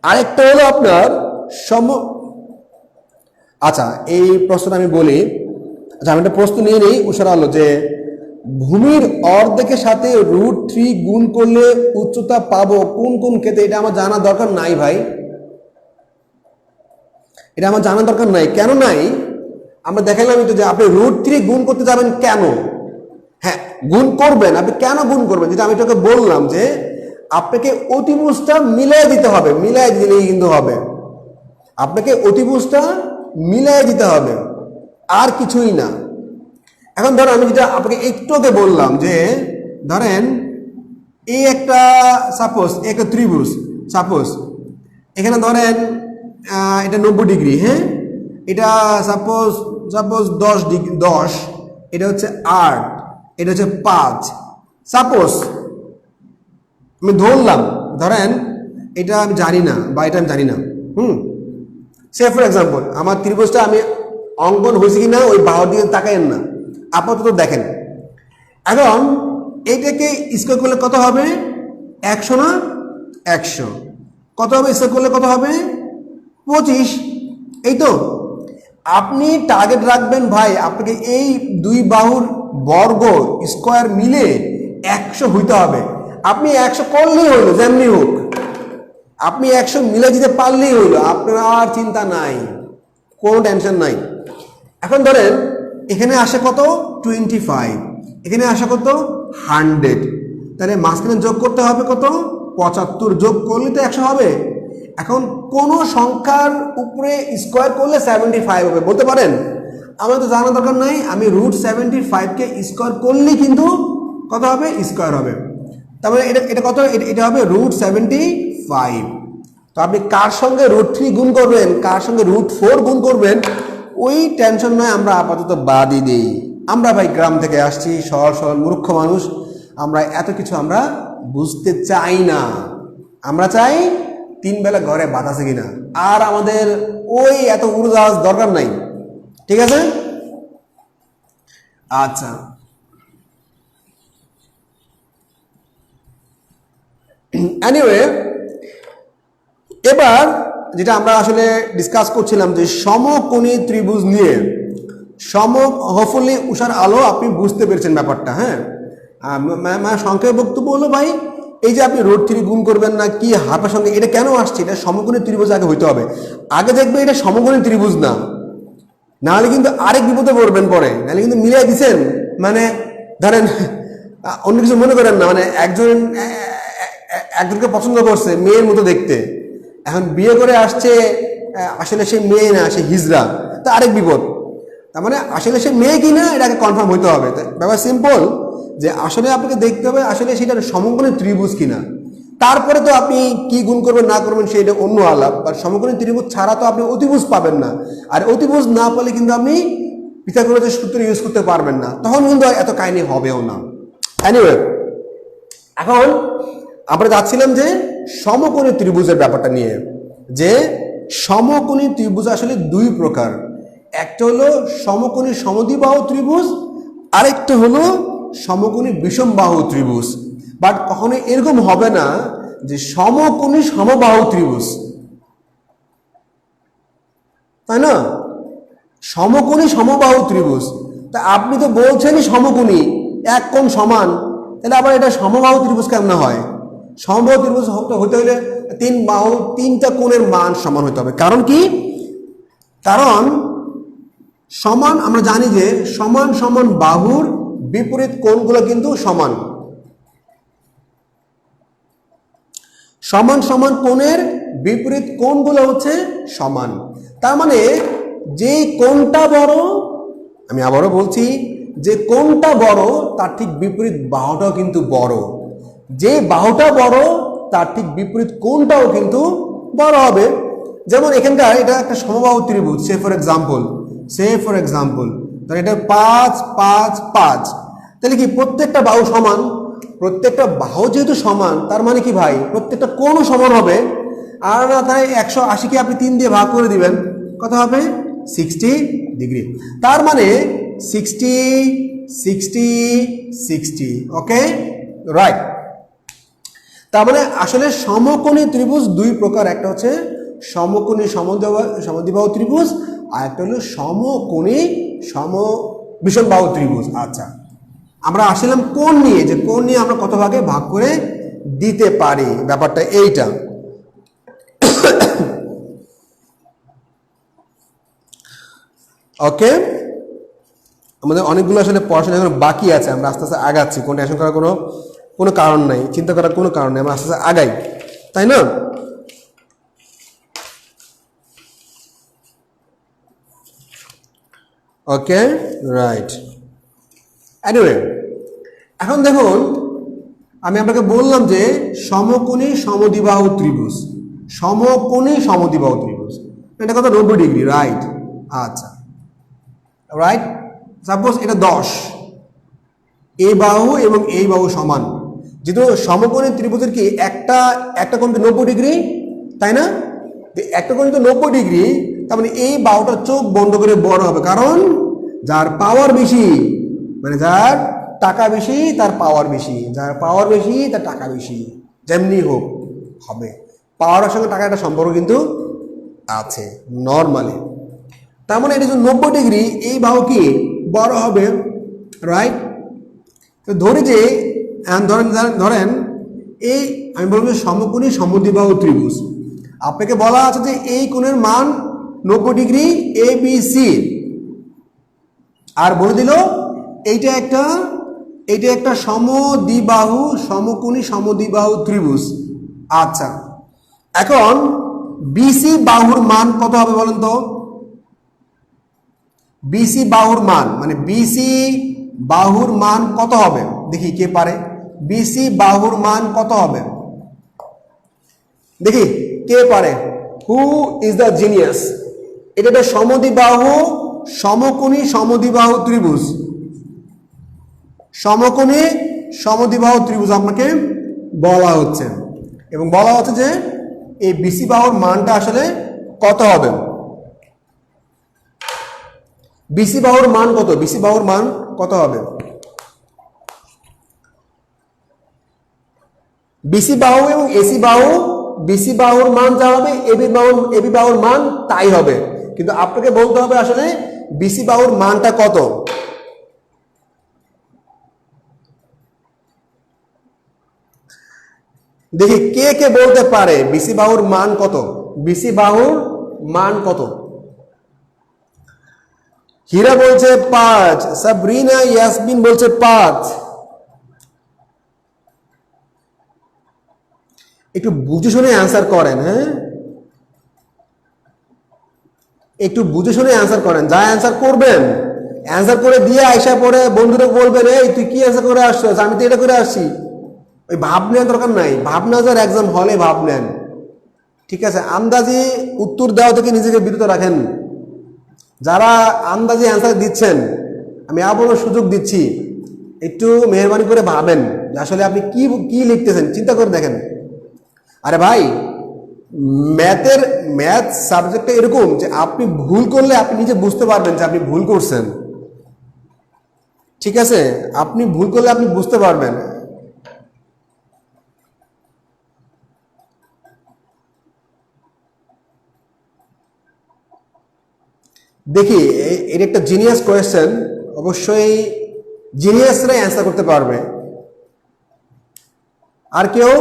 আরেকটা হলো আপনার আচ্ছা, এই প্রশ্নটা আমি বলি। আচ্ছা, আমি একটা প্রশ্ন নিয়ে নিই উষার আলো, যে ভূমির অর্ধেকের সাথে √3 গুণ করলে উচ্চতা পাবো কোন কোন ক্ষেত্রে? এটা আমার জানা দরকার নাই ভাই, এটা আমার জানা দরকার নাই। কেন নাই? আমরা দেখালাম তো যে আপনি √3 গুণ করতে যাবেন কেন? হ্যাঁ, গুণ করবেন, আপনি কেন গুণ করবেন? যেটা আমি তোকে বললাম যে আপনাকে অতিভুজটা মিলাই দিতে হবে, মিলাই দিলেই কিন্তু হবে। আপনাকে অতিভুজটা মিলাই দিতে হবে, আর কিছুই না। এখন ধরেন আমি যেটা আপনাকে একটু আগে বললাম যে ধরেন এই একটা সাপোজ একটা ত্রিভুজ, সাপোজ এখানে ধরেন এটা 90 ডিগ্রি, হ্যাঁ, এটা সাপোজ 10 ডিগ্রি, 10, এটা হচ্ছে 8, এটা হচ্ছে 5, সাপোজ আমি ধরলাম। ধরেন এটা আমি জানি না, বা এটা আমি জানি না, সে ফর এক্সাম্পল আমার ত্রিভুজটা আমি অঙ্কন হয়েছে কিনা ওই বাহুর দিকে তাকাইন না, আপাতত দেখেন। এখন এইটাকে স্কোয়ার করলে কত হবে? 100 না 100। কত হবে স্কোয়ার করলে? কত হবে? 25, এই তো। আপনি টার্গেট রাখবেন ভাই আপনাকে এই দুই বাহুর বর্গ স্কোয়ার মিলে 100 হইতে হবে। আপনি 100 করলেই হইলো, যেমনি হোক আপনি 100 মিলে দিতে পারলেই হইলো, আপনার আর চিন্তা নাই, কোনো টেনশন নাই। এখন ধরেন এখানে আসে কত 25, এখানে আসে কত 100, তাহলে মাঝখানে যোগ করতে হবে কত 75, যোগ করলে তো 100 হবে। এখন কোন সংখ্যার উপরে স্কোয়ার করলে 75 হবে বলতে পারেন? আমার তো জানা দরকার নাই, আমি √75 কে স্কোয়ার করলেই কিন্তু কত হবে স্কোয়ার হবে। তার মানে এটা কত, এটা হবে √75। তো আপনি কার সঙ্গে √3 গুণ করবেন, কার সঙ্গে √4 গুণ করবেন, ওই টেনশন নয়, আমরা আপাতত বাদই দিই। আমরা ভাই গ্রাম থেকে আসছি, সরল সরল মূর্খ মানুষ, আমরা এত কিছু আমরা বুঝতে চাই না। আমরা চাই 3 বেলা ঘরে ভাত আছে কিনা, আর আমাদের ওই এত উড়োজাহাজ দরকার নাই। ঠিক আছে, আচ্ছা। এনিওয়ে, এবার যেটা আমরা আসলে ডিসকাস করছিলাম যে সমকোণী ত্রিভুজ নিয়ে, হোপফুলি উষার আলো আপনি বুঝতে পেরেছেন ব্যাপারটা। হ্যাঁ, সংক্ষেপ বক্তব্য হলো ভাই, এই যে আপনি √3 গুণ করবেন না কি হাফের সঙ্গে, এটা কেন আসছে? এটা সমকোণী ত্রিভুজ আগে হইতে হবে। আগে দেখবে এটা সমকোণী ত্রিভুজ না, নাহলে কিন্তু আরেক বিপদে পড়বেন পরে, নাহলে কিন্তু মিলিয়ে দিচ্ছেন, মানে ধরেন অন্য কিছু মনে করেন না, মানে একজনকে পছন্দ করছে মেয়ের মতো দেখতে, এখন বিয়ে করে আসছে, আসলে সে মেয়ে না, সে হিজড়া, তা আরেক বিপদ। তার মানে আসলে সে মেয়ে কিনা এটাকে কনফার্ম হইতে হবে। ব্যাপার সিম্পল, যে আসলে আপনাকে দেখতে হবে আসলে সেটা সমকোণী ত্রিভুজ কিনা, তারপরে তো আপনি কি গুণ করবেন না করবেন সেটা অন্য আলাপ। আর সমকোণী ত্রিভুজ ছাড়া তো আপনি অতিভুজ পাবেন না, আর অতিভুজ না পেলে কিন্তু আপনি পিথাগোরাসের সূত্র ইউজ করতে পারবেন না, তখন কিন্তু এত কাহিনী হবেও না। এনিওয়ে, এখন আমরা যাচ্ছিলাম যে সমকোণী ত্রিভুজের ব্যাপারটা নিয়ে, যে সমকোণী ত্রিভুজ আসলে দুই প্রকার। একটা হলো সমকোণী সমদ্বিবাহু ত্রিভুজ, আরেকটা হলো সমকোণী বিষমবাহু ত্রিভুজ। বাট কখনো এরকম হবে না যে সমকোণী সমবাহু ত্রিভুজ, তাই না? সমকোণী সমবাহু ত্রিভুজ, তা আপনি তো বলছেনই সমকোণী, এক কোণ সমান, তাহলে আবার এটা সমবাহু ত্রিভুজ কেমন হয়? সমবাহু ত্রিভুজ হতে হলে 3 বাহু 3টা কোণের মান সমান হতে হবে। কারণ কি? কারণ সমান, আমরা জানি যে সমান সমান বাহুর বিপরীত কোণগুলো কিন্তু সমান, সমান সমান কোণের বিপরীত কোণগুলো হচ্ছে সমান। তার মানে যে কোণটা বড়, আমি আবারও বলছি, যে কোণটা বড় তার ঠিক বিপরীত বাহুটাও কিন্তু বড়, যে বাহুটা বড় তার ঠিক বিপরীত কোণটাও কিন্তু বড় হবে। যেমন এখানকার এটা একটা সমবাহু ত্রিভুজ, সে ফর এক্সাম্পল তাহলে এটা 5 5 5, তাহলে কি প্রত্যেকটা বাহু সমান? প্রত্যেকটা বাহু যেহেতু সমান, তার মানে কি ভাই প্রত্যেকটা কোণও সমান হবে। আর না তাই 180 কে আপনি 3 দিয়ে ভাগ করে দিবেন, কত হবে 60 ডিগ্রি। তার মানে 60 60 60, ওকে রাইট। তার মানে আসলে সমকোণী ত্রিভুজ দুই প্রকার, একটা হচ্ছে সমকোণী সমদ্বিবাহু ত্রিভুজ, আর একটা হলো সমকোণী বিষমবাহু ত্রিভুজ। আচ্ছা, আমরা আসলাম কোণ নিয়ে, যে কোণ নিয়ে আমরা কত ভাগে ভাগ করে দিতে পারি, ব্যাপারটা এইটা। ওকে, আমাদের অনেকগুলো আসলে পড়াশোনা এখন বাকি আছে, আমরা আস্তে আস্তে আগাচ্ছি, কোনো টেনশন করার কোনো কারণ নাই, চিন্তা করার কোনো কারণ নেই, আমরা আস্তে আস্তে আগাই, তাই না? Okay right. এনিওয়ে, এখন দেখুন আমি আপনাকে বললাম যে সমকোণী সমদ্বিবাহু ত্রিভুজ, সমকোণী সমদ্বিবাহু ত্রিভুজ, এটা কত 90 ডিগ্রি, রাইট? আচ্ছা রাইট, সাপোজ এটা 10, এই বাহু এবং এই বাহু সমান, যেহেতু সমকোণী ত্রিভুজের কি একটা কোণ 90 ডিগ্রি, তাই না? একটা কোণ তো 90 ডিগ্রি, তার মানে এই বাহুটা চোখ বন্ধ করে বড় হবে, কারণ যার পাওয়ার বেশি, মানে যার টাকা বেশি তার পাওয়ার বেশি, যার পাওয়ার বেশি তার টাকা বেশি, যেমনি হোক হবে। পাওয়ারের সঙ্গে টাকা একটা সম্পর্ক কিন্তু আছে নর্মালি। তার মানে এটা যে 90 ডিগ্রি, এই বাহু কি বড় হবে, রাইট? তো ধরি যে ধরেন এই আমি বলবো সমকোণী সমদ্বিবাহু ত্রিভুজ, আপনাকে বলা আছে যে এই কোণের মান 90 ডিগ্রি ABC, আর বলে দিল এইটা একটা সমদ্বিবাহু সমকোণী সমদ্বিবাহু ত্রিভুজ। আচ্ছা, এখন BC বাহুর মান কত হবে বলেন তো? BC বাহুর মান মানে BC বাহুর মান কত হবে? দেখি কে পারে। BC বাহুর মান কত হবে দেখি কে পারে? Who is the genius? এটা একটা সমদ্বিবাহু সমকোণী সমদ্বিবাহু ত্রিভুজ, সমকোণী সমদ্বিবাহু ত্রিভুজ আপনাকে বলা হচ্ছে, এবং বলা হচ্ছে যে এই BC বাহুর মানটা আসলে কত হবে। BC বাহুর মান কত? BC বাহুর মান কত হবে? BC বাহু এবং AC বাহু, BC বাহুর মান যা হবে AB বাহুর মান তাই হবে, কিন্তু আপনাকে বলতে হবে আসলে BC বাহুর মানটা কত। দেখি কে কে বলতে পারে BC বাহুর মান কত? BC বাহুর মান কত? হীরা বলছে 5, সাবরিনা ইয়াসমিন বলছে 5। একটু বুঝে শুনে অ্যান্সার করেন, হ্যাঁ একটু বুঝে শুনে অ্যান্সার করেন। যা অ্যান্সার করবেন, অ্যান্সার করে দিয়ে আইসা পরে বন্ধুরা বলবেন এই তুই কি অ্যান্সার করে আসছিস, আমি তো এটা করে আসছি। ওই ভাব নেওয়ার দরকার নাই, ভাব না যার এক্সাম হলে ভাব নেন, ঠিক আছে? আন্দাজি উত্তর দেওয়া থেকে নিজেকে বিরত রাখেন। যারা আন্দাজি অ্যান্সার দিচ্ছেন, আমি আবারও সুযোগ দিচ্ছি, একটু মেহরবানি করে ভাবেন যে আসলে আপনি কি লিখতেছেন, চিন্তা করে দেখেন। আরে ভাই, ম্যাথ সাবজেক্টটা এরকম যে আপনি ভুল করলে আপনি নিজে বুঝতে পারবেন যে আপনি ভুল করছেন, ঠিক আছে? আপনি ভুল করলে আপনি বুঝতে পারবেন। দেখি এটা একটা জিনিয়াস কোয়েশ্চেন, অবশ্যই জিনিয়াসরাই অ্যান্সার করতে পারবে। আর কেউ?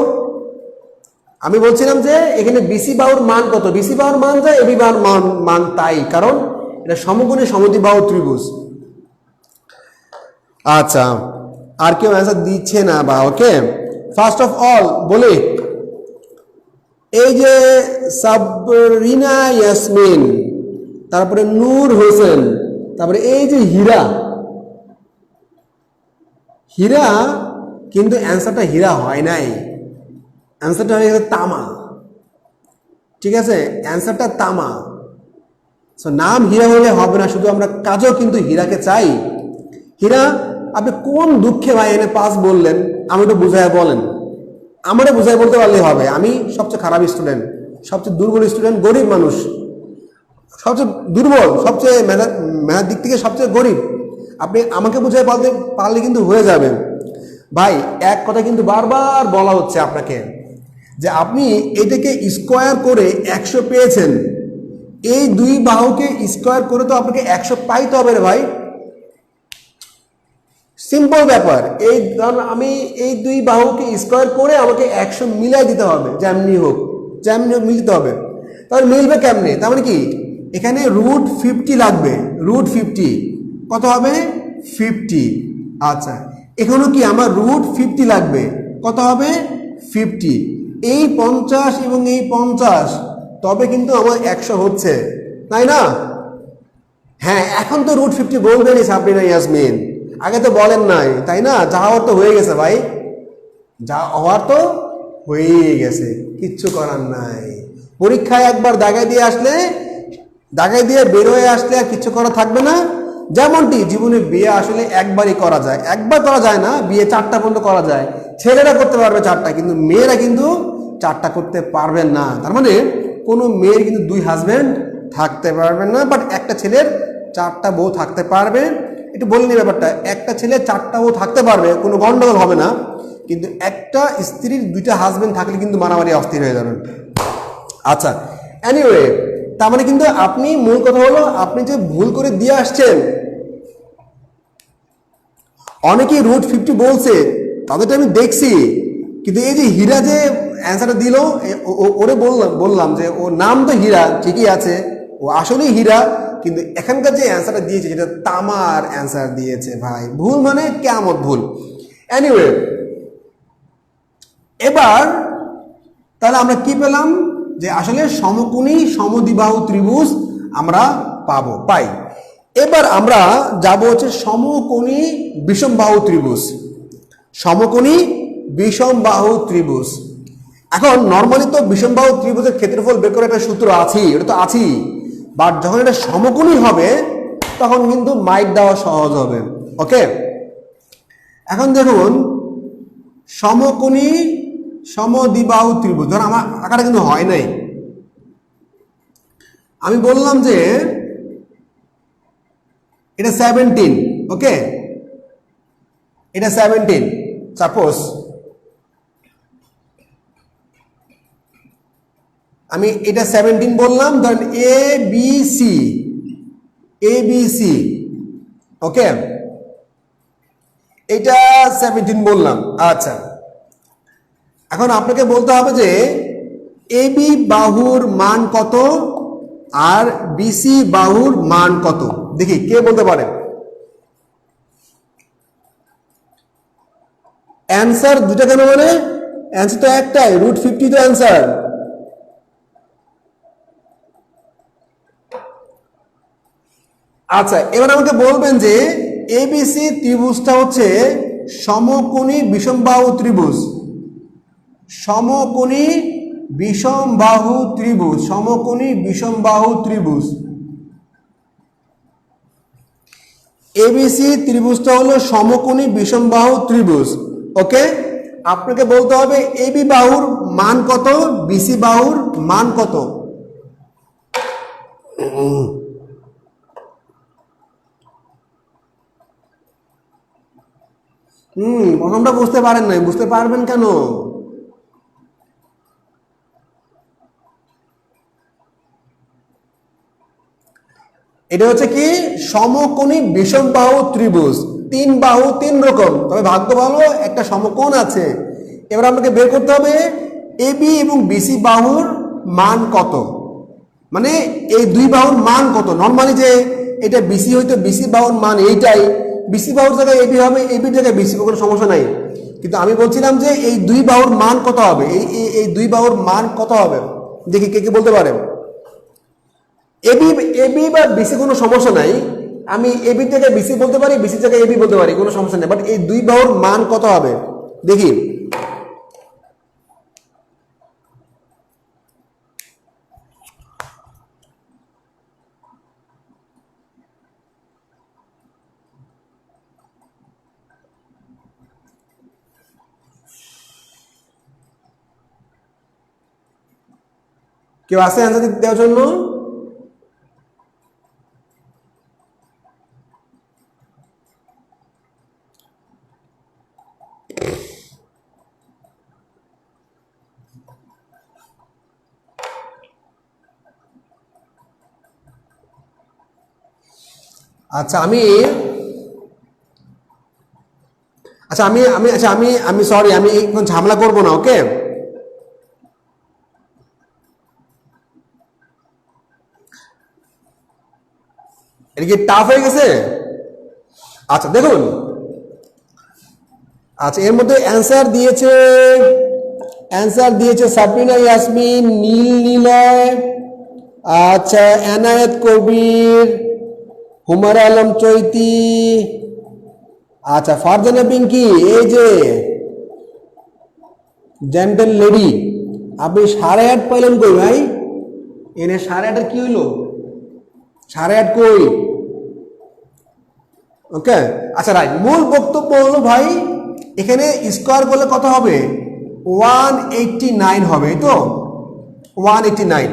আমি বলছিলাম যে এখানে BC বাহুর মান কত? BC বাহুর মান যায় AB বাহুর মান তাই, কারণ এটা সমকোণী সমদ্বিবাহু ত্রিভুজ। আচ্ছা, আর কেউ অ্যান্সার দিচ্ছে না বা ওকে। ফার্স্ট অফ অল বলি, এই যে সাবরিনা ইয়াসমিন, তারপরে নূর হোসেন, তারপরে এই যে হীরা কিন্তু অ্যান্সারটা হীরা হয় নাই, অ্যান্সারটা হয়ে গেছে তামা, ঠিক আছে? অ্যান্সারটা তামা। সো নাম হীরা হলে হবে না, শুধু আমরা কাজও কিন্তু হীরাকে চাই। হীরা, আপনি কোন দুঃখে ভাই এনে 5 বললেন? আমি তো বুঝায় বলেন, আমারে বুঝায় বলতে পারলেই হবে। আমি সবচেয়ে খারাপ স্টুডেন্ট, সবচেয়ে দুর্বল স্টুডেন্ট, গরিব মানুষ, সবচেয়ে দুর্বল, সবচেয়ে মেধার দিক থেকে সবচেয়ে গরিব। আপনি আমাকে বুঝায় বলতে পারলে কিন্তু হয়ে যাবে। ভাই এক কথা কিন্তু বারবার বলা হচ্ছে আপনাকে যে আপনি এটাকে স্কোয়ার করে 100 পেয়েছেন, এই দুই বাহুকে স্কোয়ার করে তো আপনাকে 100 পাইতে হবে রে ভাই। সিম্পল ব্যাপার। এই কারণ আমি এই দুই বাহুকে স্কোয়ার করে আমাকে 100 মিলাই দিতে হবে, যেমনি হোক মিলতে হবে। তাহলে মিলবে কেমনে? তার মানে কি এখানে √50 লাগবে, √50 কত হবে? 50। আচ্ছা, এখানেও কি আমার √50 লাগবে, কত হবে? 50। এই 50 এবং এই 50, তবে কিন্তু আমার 100 হচ্ছে, তাই না? হ্যাঁ, এখন তো √50 বলবেনই সাবরিনা ইয়াসমিন, আগে তো বলেন নাই, তাই না? যা হওয়ার তো হয়ে গেছে ভাই, যা হওয়ার তো হয়েই গেছে, কিচ্ছু করার নাই। পরীক্ষায় একবার দাগাই দিয়ে বের হয়ে আসলে আর কিচ্ছু করা থাকবে না। যেমনটি জীবনে বিয়ে আসলে একবারই করা যায়, একবার করা যায় না, বিয়ে 4টা পর্যন্ত করা যায়। ছেলেরা করতে পারবে 4টা, কিন্তু মেয়েরা কিন্তু 4টা করতে পারবেন না। তার মানে কোনো মেয়ের কিন্তু 2 হাজব্যান্ড থাকতে পারবেন না, বাট একটা ছেলের 4টা বউ থাকতে পারবে। একটু বলে নিই ব্যাপারটা, একটা ছেলে 4টা বউ থাকতে পারবে, কোনো গন্ডগোল হবে না, কিন্তু একটা স্ত্রীর 2টা হাজব্যান্ড থাকলে কিন্তু মারামারি অস্থির হয়ে যাবেন। আচ্ছা, এনিওয়ে তার মানে কিন্তু আপনি মূল কথা হলো আপনি যে ভুল করে দিয়ে আসছেন, অনেকেই √50 বলছে, তাদেরটা আমি দেখছি, কিন্তু এই যে হীরা যে অ্যান্সারটা দিল, ওরে বললাম যে ওর নাম তো হীরা ঠিকই আছে, ও আসলেই হীরা, কিন্তু এখানকার যে অ্যান্সারটা দিয়েছে সেটা তামার অ্যান্সার দিয়েছে ভাই। ভুল মানে কেমন ভুল। এনিওয়ে, এবার তাহলে আমরা কি পেলাম, যে আসলে সমকোণী সমদ্বিবাহু ত্রিভুজ আমরা পাই। এবার আমরা যাব হচ্ছে সমকোণী বিষমবাহু ত্রিভুজ। সমকোণী বিষমবাহু ত্রিভুজ, এখন নর্মালি তো বিষমবাহু ত্রিভুজের ক্ষেত্রফল বের করার একটা সূত্র আছেই, এটা তো আছেই, বাট যখন এটা সমকোণী হবে তখন কিন্তু মাইক দেওয়া সহজ হবে। ওকে, এখন দেখুন সমকোণী সমদ্বিবাহু ত্রিভুজ, ধর আমার আঁকাটা কিন্তু হয় নাই, আমি বললাম যে এটা 17, ওকে, এটা 17, সাপোজ আমি এটা 17 বললাম, ধরেন এ বি সি, ওকে, এটা 17 বললাম। আচ্ছা, এখন আপনাকে বলতে হবে যে এবি বাহুর মান কত আর বিসি বাহুর মান কত, দেখি কে বলতে পারে। অ্যান্সার দুটা কেন, মানে অ্যান্সার তো একটাই, √50 তো অ্যান্সার। আচ্ছা, এবার আমাকে বলবেন যে এবিসি ত্রিভুজটা হচ্ছে সমকোণী বিষমবাহু ত্রিভুজ, সমকোণী বিষমবাহু ত্রিভুজ, সমকোণী বিষমবাহু ত্রিভুজ। এবিসি ত্রিভুজটা হলো সমকোণী বিষমবাহু ত্রিভুজ। ওকে, আপনাকে বলতে হবে এবি বাহুর মান কত, বিসি বাহুর মান কত। প্রথমটা বুঝতে পারেন নাই, বুঝতে পারবেন কেন? এটা হচ্ছে কি সমকোণী বিষমবাহু ত্রিভুজ, 3 বাহু 3 রকম, তবে ভাগ্য ভালো একটা সমকোণ আছে। এবার আমাকে বের করতে হবে এবি এবং বিসি বাহুর মান কত, মানে এই দুই বাহুর মান কত। নর্মালি যে এটা বিসি হইতো, বিসি বাহুর মান এইটাই, বিসি বাহুর জায়গায় এবি হবে, এবির জায়গায় বিসি, কোনো সমস্যা নাই। কিন্তু আমি বলছিলাম যে এই দুই বাহুর মান কত হবে, এই দুই বাহুর মান কত হবে, দেখি কে কে বলতে পারে। এবি বা বিসি কোনো সমস্যা নাই, আমি এবির জায়গায় বিসি বলতে পারি, বিসির জায়গায় এবি বলতে পারি, কোনো সমস্যা নেই, বাট এই দুই বাহুর মান কত হবে দেখি। কেউ আছে অ্যান্সার দেওয়ার জন্য? আচ্ছা আমি সরি, আমি কোনো ঝামেলা করবো না। ওকে, এটা কি টাফ হয়ে গেছে? আচ্ছা দেখুন, আচ্ছা এর মধ্যে অ্যান্সার দিয়েছে সাবরিনা ইয়াসমিন, নীল নিলয়, আচ্ছা এনায়েত কবির, হুমারা আলম চৈতি, আচ্ছা ফারজানা পিঙ্কি, এই যে জেন্টেল লেডি। আপনি 8.5 পাইলেন কই ভাই? এনে 8.5 কি হইলো? 8.5 কই? ওকে, আচ্ছা রাইট, মূল বক্তব্য হলো ভাই এখানে স্কোয়ার করলে কত হবে, 189 হবে, তো 189।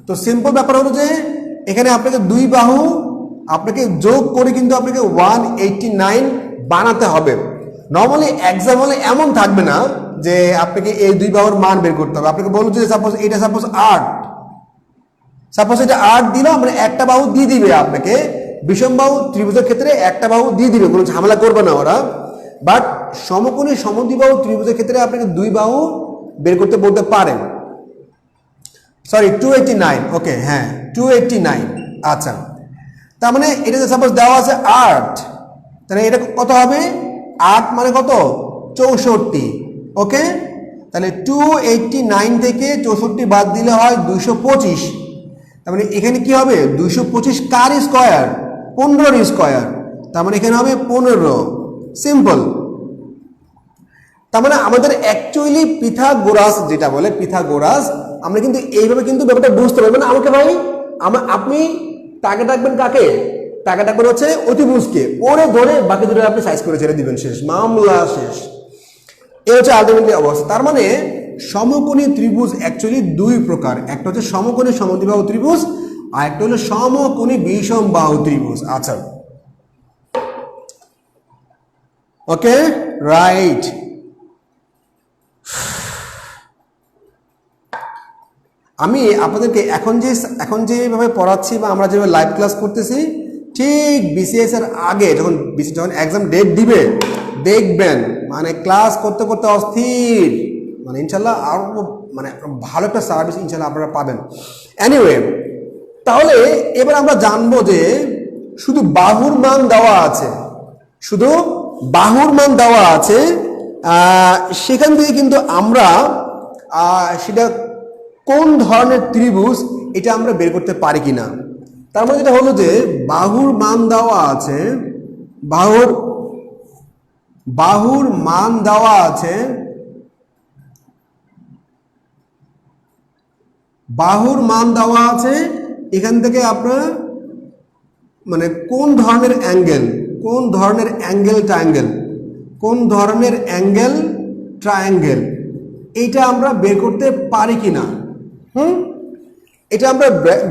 তো সিম্পল ব্যাপার হলো যে এখানে আপনাকে দুই বাহু আপনাকে যোগ করে কিন্তু আপনাকে 189 বানাতে হবে। নর্মালি এক্সাম হলে এমন থাকবে না যে আপনাকে এই দুই বাহুর মান বের করতে হবে, আপনাকে বলবো যে সাপোজ এটা সাপোজ 8, সাপোজ এটা 8 দিল, মানে একটা বাহু দিয়ে দিবে আপনাকে, বিষম বাহু ত্রিভুজের ক্ষেত্রে একটা বাহু দিয়ে দিবে, কোনো ঝামেলা করবে না ওরা। বাট সমকোণী সমদ্বিবাহু ত্রিভুজের ক্ষেত্রে আপনাকে দুই বাহু বের করতে বলতে পারেন। সরি 289, ওকে হ্যাঁ 289। আচ্ছা, তার মানে এটা সাপোজ দেওয়া আছে 8, তাহলে এটা কত হবে? 8 মানে কত? 64। ওকে, তাহলে 289 থেকে 64 বাদ দিলে হয় 225। তার মানে এখানে কি হবে? 225 কার স্কয়ার? 15 স্কয়ার। তার মানে এখানে হবে 15। সিম্পল। তার মানে আমাদের অ্যাকচুয়ালি পিথাগোরাস যেটা বলে, পিথাগোরাস, আমরা কিন্তু এইভাবে কিন্তু ব্যাপারটা বুঝতে পারবো না। আমাকে ভাই আপনি তাকে ডাকবেন কাকে? তাকে ডাকবেন হচ্ছে অতিভুজকে, ওরে ধরে বাকি দুটো আপনি সাইজ করে ছেড়ে দিবেন, শেষ, মামলা শেষ। এই হচ্ছে আলটিমেটলি অবস্থা। তার মানে সমকোণী ত্রিভুজ অ্যাকচুয়ালি দুই প্রকার, একটা হচ্ছে সমকোণী সমদ্বিবাহু ত্রিভুজ, আর একটা হলো সমকোণী বিষমবাহু ত্রিভুজ। আচ্ছা, ওকে রাইট। আমি আপনাদেরকে এখন যেভাবে পড়াচ্ছি বা আমরা যেভাবে লাইভ ক্লাস করতেছি, ঠিক বিসিএস এর আগে যখন এক্সাম ডেট দিবে দেখবেন, মানে ক্লাস করতে করতে অস্থির, মানে ইনশাল্লাহ আরো মানে ভালো একটা সার্ভিস ইনশাল্লাহ আপনারা পাবেন। এনিওয়ে, তাহলে এবার আমরা জানবো যে শুধু বাহুর মান দেওয়া আছে, শুধু বাহুর মান দেওয়া আছে, সেখান থেকে কিন্তু আমরা সেটা কোন ধরনের ত্রিভুজ এটা আমরা বের করতে পারি কিনা। তার মানে যেটা হলো যে বাহুর মান দেওয়া আছে, বাহুর মান দেওয়া আছে, বাহুর মান দেওয়া আছে, এখান থেকে আপনার মানে কোন ধরনের অ্যাঙ্গেল, কোন ধরনের অ্যাঙ্গেল ট্রায়াঙ্গেল, কোন ধরনের অ্যাঙ্গেল ট্রায়াঙ্গেল, এইটা আমরা বের করতে পারি কিনা। এটা আমরা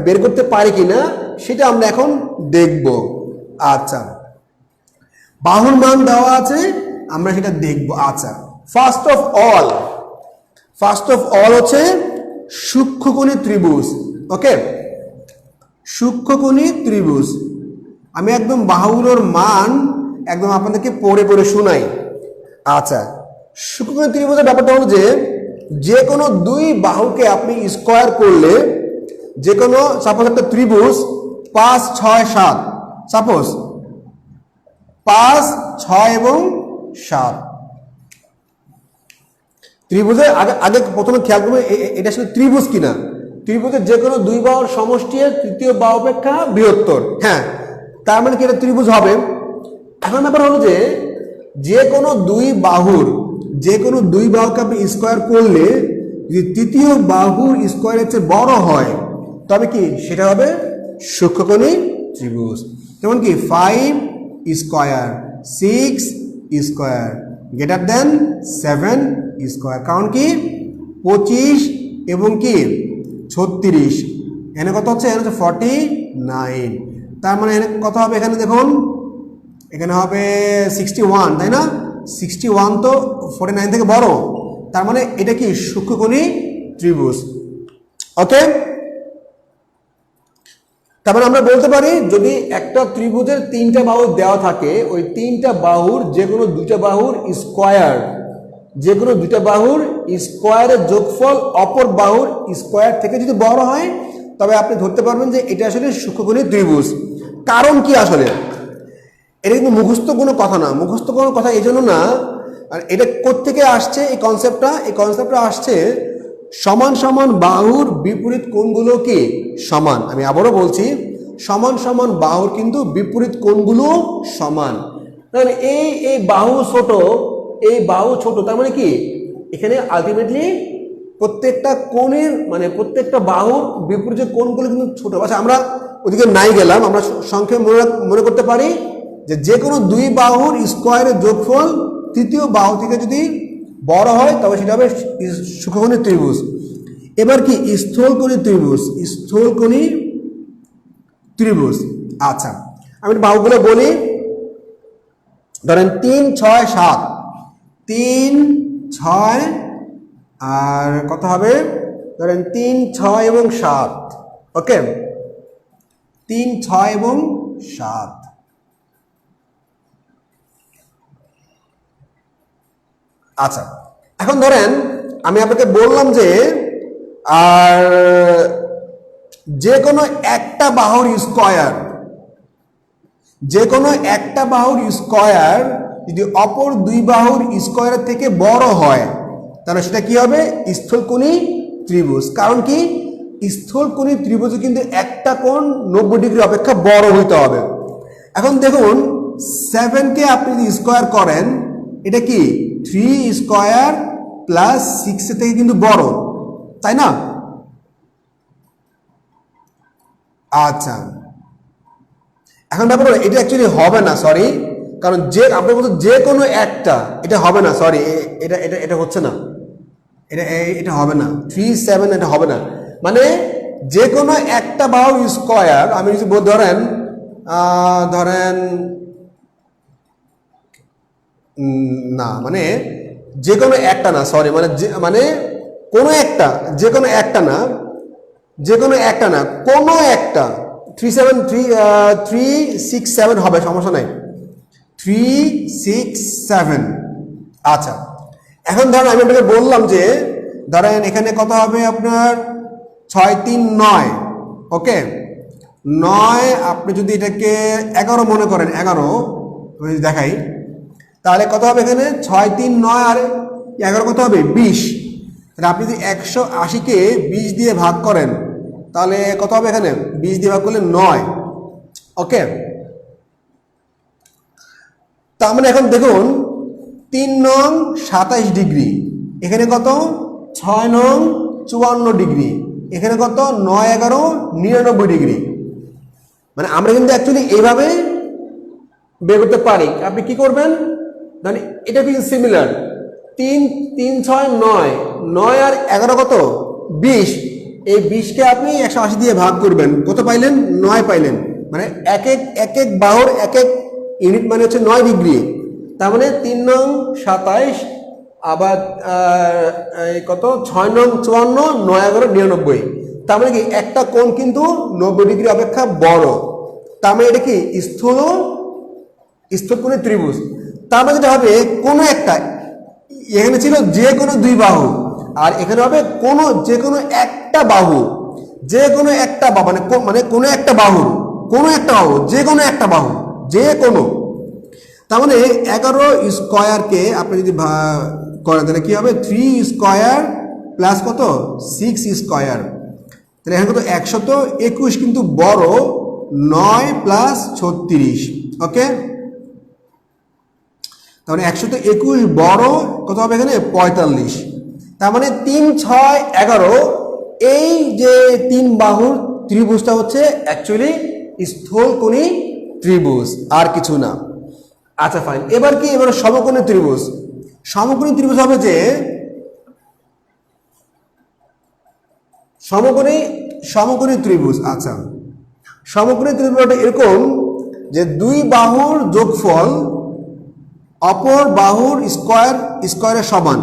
বের করতে পারি কিনা সেটা আমরা এখন দেখব। আচ্ছা, বাহুর মান দেওয়া আছে, আমরা সেটা দেখব। আচ্ছা, ফার্স্ট অফ অল হচ্ছে সূক্ষ্মকোণী ত্রিভুজ। ওকে, সূক্ষ্মকোণী ত্রিভুজ, আমি একদম বাহুগুলোর মান একদম আপনাদেরকে পড়ে পড়ে শোনাই। আচ্ছা, সূক্ষ্মকোণী ত্রিভুজের ব্যাপারটা হলো যে কোনো দুই বাহুকে আপনি স্কোয়ার করলে, যে কোনো সাপোজ একটা ত্রিভুজ 5, 6, 7, সাপোজ 5, 6 এবং 7 ত্রিভুজের আগে প্রথমে খেয়াল করবে এটা আসলে ত্রিভুজ কিনা। ত্রিভুজের যে কোনো দুই বাহুর সমষ্টি তৃতীয় বাহু অপেক্ষা বৃহত্তর, হ্যাঁ, তার মানে কি এটা ত্রিভুজ হবে। এখন ব্যাপার হলো যে কোনো দুই বাহুকে আপনি স্কোয়ার করলে যদি তৃতীয় বাহুর স্কোয়ারের চেয়ে বড় হয় তবে কি সেটা হবে সূক্ষ্মকোণী ত্রিভুজ। যেমন কি 5 square 6 square greater than 7 square, কারণ কি 25 এবং কি 36, এখানে কত হচ্ছে? এখানে হচ্ছে 49। তার মানে এখানে কত হবে? এখানে দেখুন, এখানে হবে 61, তাই না? 61 তো 49 থেকে বড়, তার মানে এটা কি সূক্ষ্মকোণী ত্রিভুজ। ওকে, তার মানে আমরা বলতে পারি যদি একটা ত্রিভুজের 3টা বাহু দেওয়া থাকে, ওই 3টা বাহুর যে কোনো দুইটা বাহুর স্কোয়ারের যোগফল অপর বাহুর স্কোয়ার থেকে যদি বড় হয় তবে আপনি ধরতে পারবেন যে এটা আসলে সূক্ষ্মকোণী ত্রিভুজ। কারণ কি আসলে এটা কিন্তু মুখস্থ কোনো কথা না, মুখস্থ কোনো কথা এই জন্য না। আর এটা কোত্থেকে আসছে এই কনসেপ্টটা আসছে সমান সমান বাহুর বিপরীত কোণগুলো কি সমান। আমি আবারও বলছি, সমান সমান বাহুর কিন্তু বিপরীত কোণগুলো সমান। তাহলে এই বাহু ছোট, তার মানে কি এখানে আলটিমেটলি প্রত্যেকটা কোণের মানে প্রত্যেকটা বাহুর বিপরীত কোণগুলো কিন্তু ছোট। আচ্ছা, আমরা ওদিকে নাই গেলাম, আমরা সংক্ষেপে মনে করতে পারি যে কোনো দুই বাহুর স্কোয়ারের যোগফল তৃতীয় বাহু থেকে যদি বড় হয় তবে সেটা হবে সূক্ষ্মকোণী ত্রিভুজ। এবার কি স্থূলকোণী ত্রিভুজ। আচ্ছা, আমি বাহুগুলো বলি, ধরেন 3, 6, 7, 3, 6 আর কত হবে? ধরেন 3, 6 এবং 7, ওকে, 3, 6 এবং 7। আচ্ছা, এখন ধরেন আমি আপনাকে বললাম যে আর যে কোনো একটা বাহুর স্কয়ার, যে কোনো একটা বাহুর স্কয়ার যদি অপর দুই বাহুর স্কয়ারের থেকে বড় হয় তাহলে সেটা কি হবে? স্থূলকোণী ত্রিভুজ। কারণ কি? স্থূলকোণী ত্রিভুজে কিন্তু একটা কোণ 90 ডিগ্রি অপেক্ষা বড় হইতে হবে। এখন দেখুন 7কে আপনি যদি স্কয়ার করেন, এটা কি 3 স্কয়ার প্লাস 6 এর থেকে কিন্তু বড়, তাই না? আচ্ছা, এখন ব্যাপার হলো এটা অ্যাকচুয়ালি হবে না, সরি, কারণ যে আপনার মতো যে কোনো একটা, এটা হবে না, সরি, এটা এটা এটা হচ্ছে না, এটা এটা হবে না, 3, 7 এটা হবে না। মানে যে কোনো একটা বাহুর স্কয়ার আমি যদি ধরেন ধরেন না, মানে যে কোনো একটা না, সরি, মানে কোনো একটা, যে কোনো একটা না, যে কোনো একটা না, কোনো একটা 3, 7, 3, 6, 7 হবে, সমস্যা নাই, 3, 6, 7। আচ্ছা, এখন ধরেন আমি আপনাকে বললাম যে ধরেন এখানে কত হবে আপনার 6, 3, 9। ওকে, 9 আপনি যদি এটাকে 11 মনে করেন, 11 আমি যদি দেখাই তাহলে কত হবে? এখানে 6, 3, 9 আর 11 কত হবে? 20। তাহলে আপনি যদি 180কে 20 দিয়ে ভাগ করেন তাহলে কত হবে? এখানে 20 দিয়ে ভাগ করলে 9। ওকে, তার মানে এখন দেখুন 3 নং 27 ডিগ্রি, এখানে কত 6 নং 54 ডিগ্রি, এখানে কত 9, 11, 99 ডিগ্রি। মানে আমরা কিন্তু অ্যাকচুয়ালি এইভাবে বের করতে পারি। আপনি কি করবেন? মানে এটা কিন্তু সিমিলার, 3, 3, 6, 9, 9 আর 11 কত? 20। এই 20কে আপনি 180 দিয়ে ভাগ করবেন, কত পাইলেন? 9 পাইলেন। মানে এক এক বাহুর এক এক ইউনিট মানে হচ্ছে 9 ডিগ্রি। তার মানে 3 নং 27 আবার কত 6 নং 54, 9, 11, 99। তার মানে কি একটা কোণ কিন্তু 90 ডিগ্রি অপেক্ষা বড়। তার মানে এটা কি স্থূলকোণী ত্রিভুজ। তার মানে যেটা হবে কোনো একটা, এখানে ছিল যে কোনো দুই বাহু, আর এখানে হবে যে কোনো একটা বাহু, যে কোনো একটা বাহু, মানে কোনো একটা বাহু, যে কোনো একটা বাহু, যে কোনো। তার মানে 11 স্কয়ারকে আপনি যদি করেন তাহলে কি হবে? 3 স্কয়ার প্লাস কত 6 স্কয়ার, তাহলে এখানে কত 121 কিন্তু বড় 9 প্লাস 36। ওকে, তাহলে 121 বড় কত হবে? এখানে 45। তার মানে 3, 6, 11 এই যে 3 বাহুর ত্রিভুজটা হচ্ছে অ্যাকচুয়ালি স্থূলকোণী ত্রিভুজ, আর কিছু না। আচ্ছা ফাইন, এবার কি? এবার সমকোণী ত্রিভুজ। সমকোণী ত্রিভুজ হবে যে সমকোণী ত্রিভুজ। আচ্ছা, সমকোণী ত্রিভুজটা এরকম যে দুই বাহুর যোগফল অপর বাহুর স্কয়ারের সমান।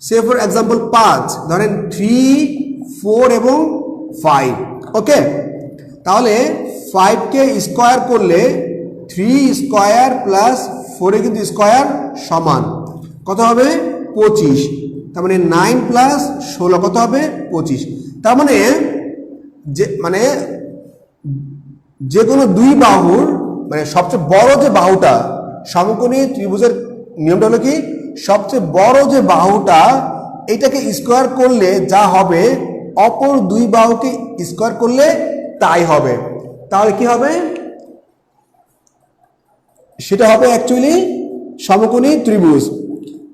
সে ফর এক্সাম্পল 5, ধরেন 3, 4 এবং 5। ওকে, তাহলে 5কে স্কয়ার করলে 3 স্কয়ার প্লাস 4 কিন্তু স্কয়ার সমান কত হবে? 25। তার মানে 9 প্লাস 16 কত হবে? 25। তার মানে যে কোনো দুই বাহুর মানে সবচেয়ে বড় যে বাহুটা, সমকোণী ত্রিভুজের নিয়মটা হলো কি, সবচেয়ে বড় যে বাহুটা এটাকে স্কয়ার করলে যা হবে অপর দুই বাহুকে স্কয়ার করলে তাই হবে। তাহলে কি হবে? সেটা হবে অ্যাকচুয়ালি সমকোণী ত্রিভুজ।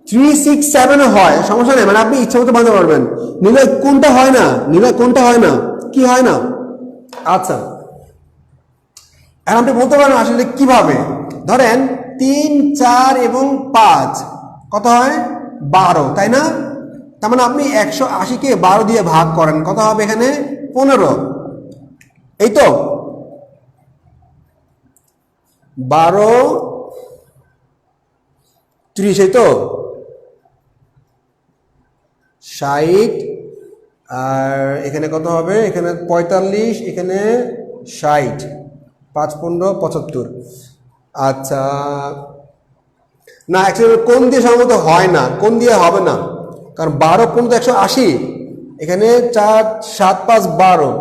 3, 6, 7 হয়, সমস্যা নেই, মানে আপনি ইচ্ছা মতো বানাতে পারবেন। নিলে কোনটা হয় না? কি হয় না? আচ্ছা, এখন আপনি বলতে পারেন আসলে কিভাবে? ধরেন 3, 4 এবং 5 কত হয়? 12, তাই না? তার মানে আপনি 180কে 12 দিয়ে ভাগ করেন, কত হবে এখানে? 15। এই তো 12, 30, এই তো 60, আর এখানে কত হবে, এখানে 45, এখানে 60, 5 15 75। আচ্ছা না, অ্যাকচুয়ালি কোন দিয়ে সম্ভবত হয় না, কোন দিয়ে হবে না, কারণ 12 15 180, এখানে 4 7 5 12,